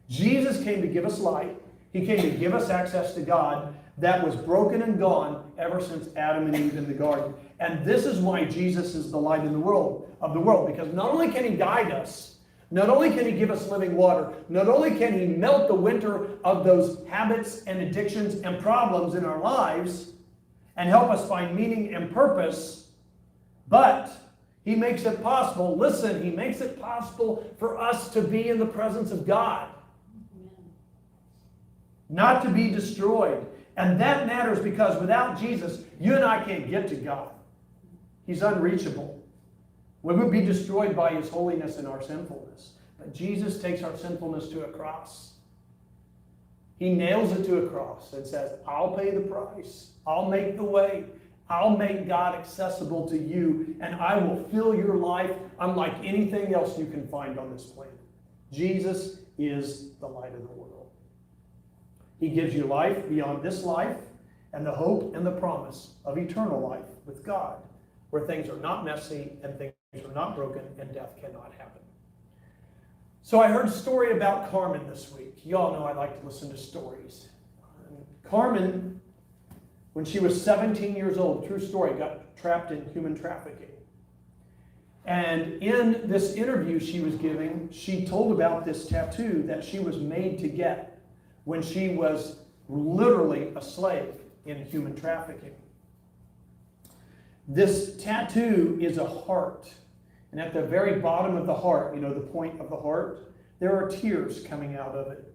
Jesus came to give us light. He came to give us access to God that was broken and gone ever since Adam and Eve in the garden. And this is why Jesus is the light in the world, because not only can he guide us, not only can he give us living water, not only can he melt the winter of those habits and addictions and problems in our lives and help us find meaning and purpose, but he makes it possible, listen, he makes it possible for us to be in the presence of God. Not to be destroyed. And that matters because without Jesus, you and I can't get to God. He's unreachable. We would be destroyed by his holiness and our sinfulness. But Jesus takes our sinfulness to a cross. He nails it to a cross and says, I'll pay the price. I'll make the way. I'll make God accessible to you, and I will fill your life unlike anything else you can find on this planet. Jesus is the light of the world. He gives you life beyond this life and the hope and the promise of eternal life with God, where things are not messy and things are not broken and death cannot happen. So I heard a story about Carmen this week. You all know I like to listen to stories. Carmen, when she was 17 years old, true story, got trapped in human trafficking. And in this interview she was giving, she told about this tattoo that she was made to get when she was literally a slave in human trafficking. This tattoo is a heart. And at the very bottom of the heart, you know, the point of the heart, there are tears coming out of it.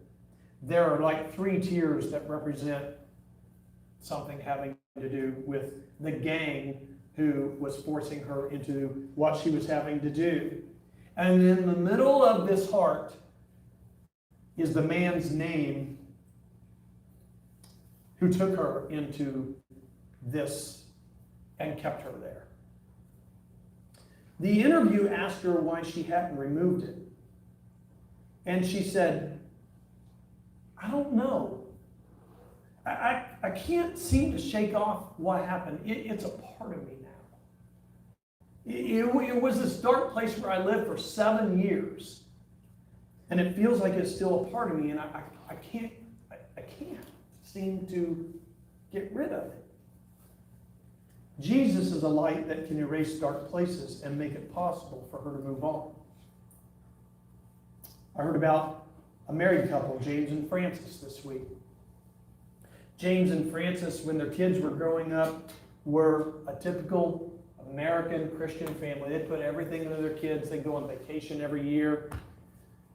There are like 3 tears that represent something having to do with the gang who was forcing her into what she was having to do. And in the middle of this heart is the man's name who took her into this and kept her there. The interview asked her why she hadn't removed it. And she said, I don't know. I can't seem to shake off what happened. It's a part of me now. It was this dark place where I lived for 7 years. And it feels like it's still a part of me, and I can't seem to get rid of it. Jesus is a light that can erase dark places and make it possible for her to move on. I heard about a married couple, James and Frances, this week. James and Frances, when their kids were growing up, were a typical American Christian family. They put everything into their kids. They go on vacation every year,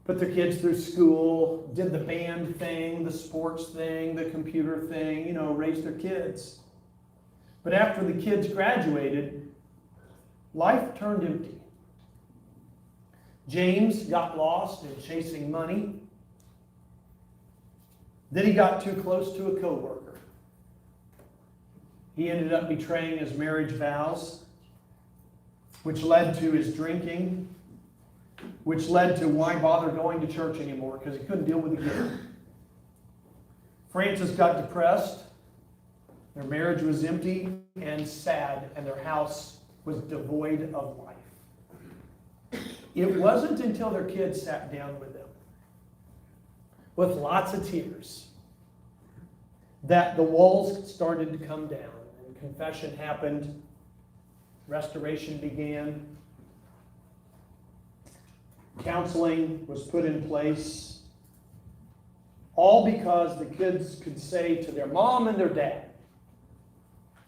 put their kids through school, did the band thing, the sports thing, the computer thing, raised their kids. But after the kids graduated, life turned empty. James got lost in chasing money. Then he got too close to a coworker. He ended up betraying his marriage vows, which led to his drinking, which led to why bother going to church anymore, because he couldn't deal with the guilt. Frances got depressed. Their marriage was empty and sad, and their house was devoid of life. It wasn't until their kids sat down with them, with lots of tears, that the walls started to come down and confession happened, restoration began, counseling was put in place, all because the kids could say to their mom and their dad,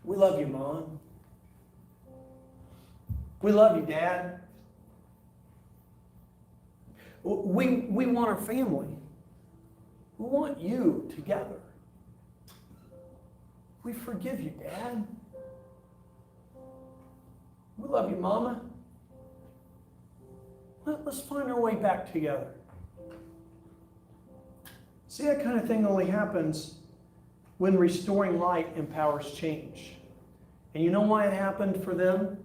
"We love you, Mom. We love you, Dad. We want our family. We want you together. We forgive you, Dad. We love you, Mama. Let's find our way back together." See, that kind of thing only happens when restoring light empowers change. And you know why it happened for them?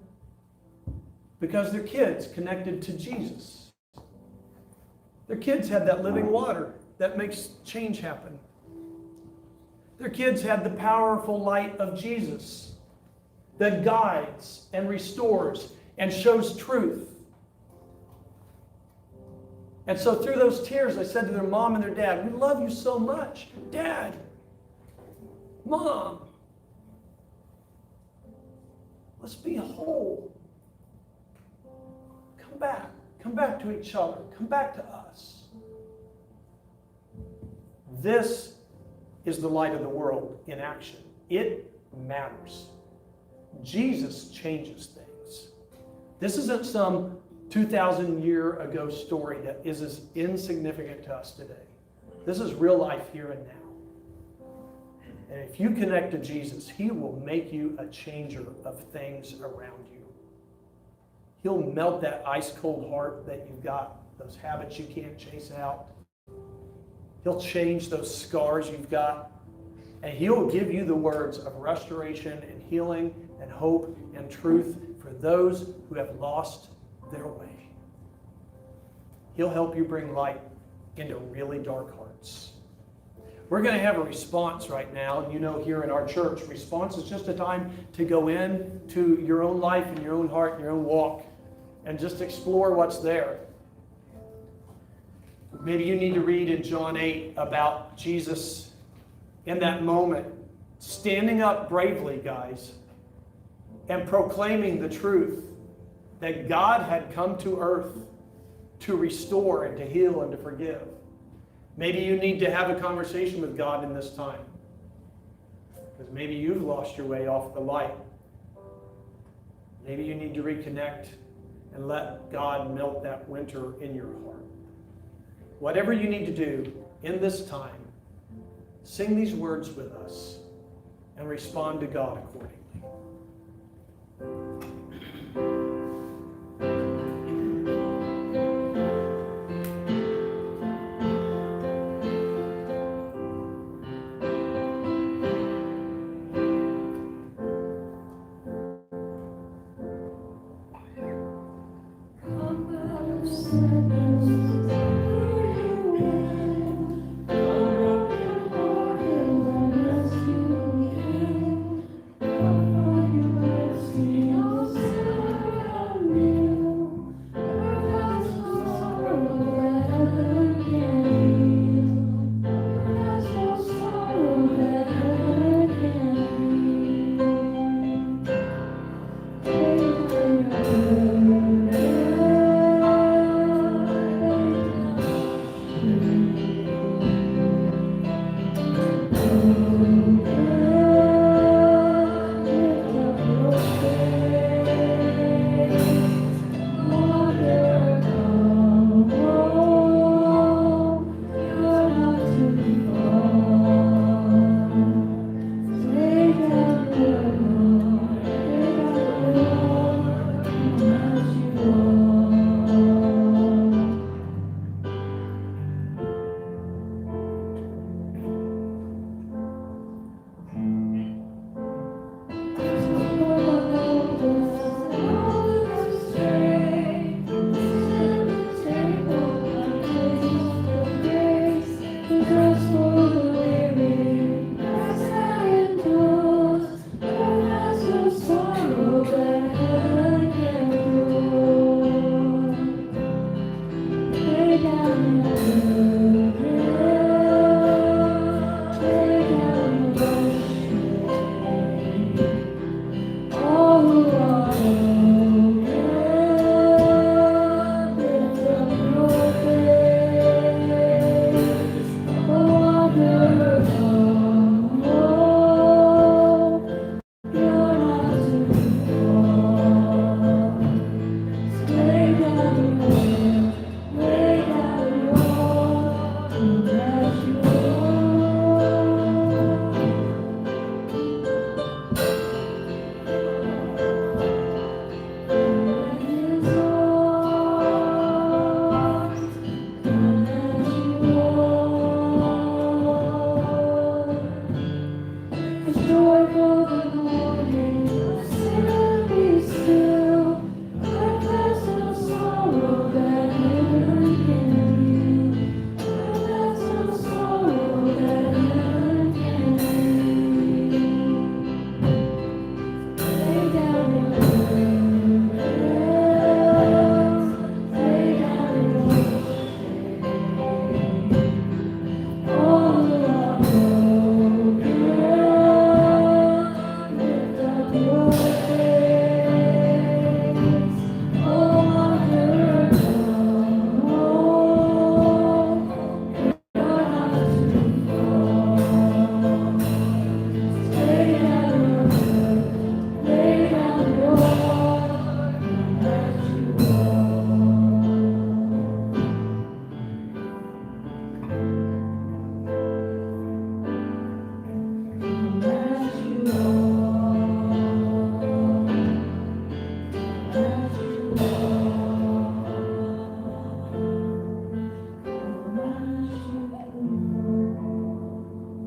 Because their kids connected to Jesus. Their kids had that living water that makes change happen. Their kids had the powerful light of Jesus that guides and restores and shows truth. And so through those tears, they said to their mom and their dad, "We love you so much. Dad, Mom, let's be whole. Come back. Come back to each other. Come back to us." This is the light of the world in action. It matters. Jesus changes things. This isn't some 2,000 year ago story that is as insignificant to us today. This is real life here and now. And if you connect to Jesus, He will make you a changer of things around you. He'll melt that ice cold heart that you've got, those habits you can't chase out. He'll change those scars you've got. And He'll give you the words of restoration and healing and hope and truth for those who have lost their way. He'll help you bring light into really dark hearts. We're going to have a response right now. And you know, here in our church, response is just a time to go in to your own life and your own heart and your own walk and just explore what's there. Maybe you need to read in John 8 about Jesus in that moment, standing up bravely, guys, and proclaiming the truth that God had come to earth to restore and to heal and to forgive. Maybe you need to have a conversation with God in this time, because maybe you've lost your way off the light. Maybe you need to reconnect and let God melt that winter in your heart. Whatever you need to do in this time, sing these words with us and respond to God accordingly.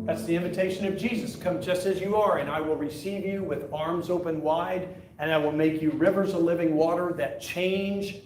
That's the invitation of Jesus. Come just as you are, and I will receive you with arms open wide, and I will make you rivers of living water that change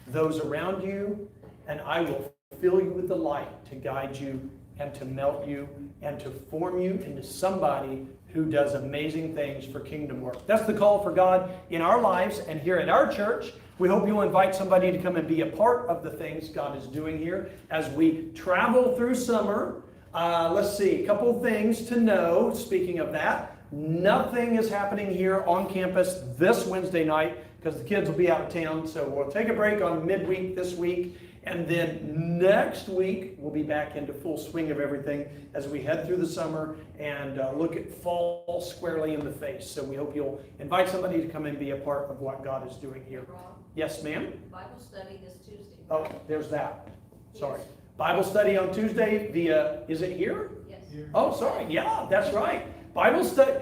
those around you, and I will fill you with the light to guide you and to melt you and to form you into somebody who does amazing things for kingdom work. That's the call for God in our lives and here at our church. We hope you'll invite somebody to come and be a part of the things God is doing here as we travel through summer. Let's see, a couple things to know. Speaking of that, nothing is happening here on campus this Wednesday night because the kids will be out of town. So we'll take a break on midweek this week. And then next week, we'll be back into full swing of everything as we head through the summer and look at fall squarely in the face. So we hope you'll invite somebody to come and be a part of what God is doing here. Rob, Yes, ma'am? Bible study this Tuesday. Oh, there's that. Sorry. Bible study on Tuesday via, is it here? Yes. Oh, sorry. Yeah, that's right. Bible study.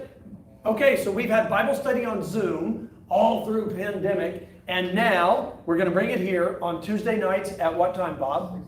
Okay, so we've had Bible study on Zoom all through pandemic. And now we're going to bring it here on Tuesday nights at what time, Bob?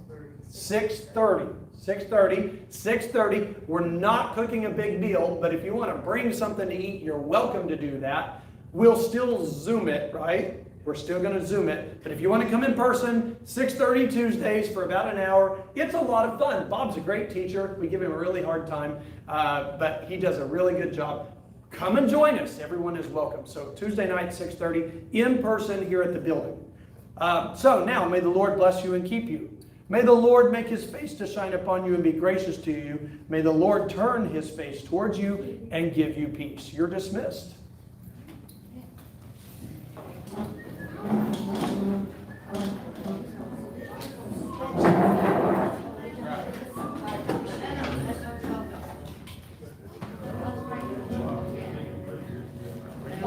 6:30. 6:30. We're not cooking a big deal, but if you want to bring something to eat, you're welcome to do that. We'll still Zoom it, right? We're still going to Zoom it. But if you want to come in person, 6:30 Tuesdays for about an hour. It's a lot of fun. Bob's a great teacher. We give him a really hard time, but he does a really good job. Come and join us. Everyone is welcome. So Tuesday night, 6:30, in person here at the building. So now, may the Lord bless you and keep you. May the Lord make his face to shine upon you and be gracious to you. May the Lord turn his face towards you and give you peace. You're dismissed.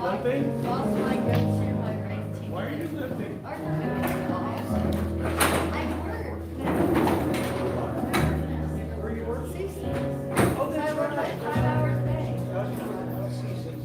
Limping? Why are you limping? Where you working? Oh, that's right. 5 hours a day. Seasons.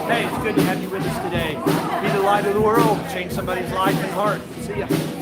Hey, it's good to have you with us today. Be the light of the world. Change somebody's life and heart. See ya.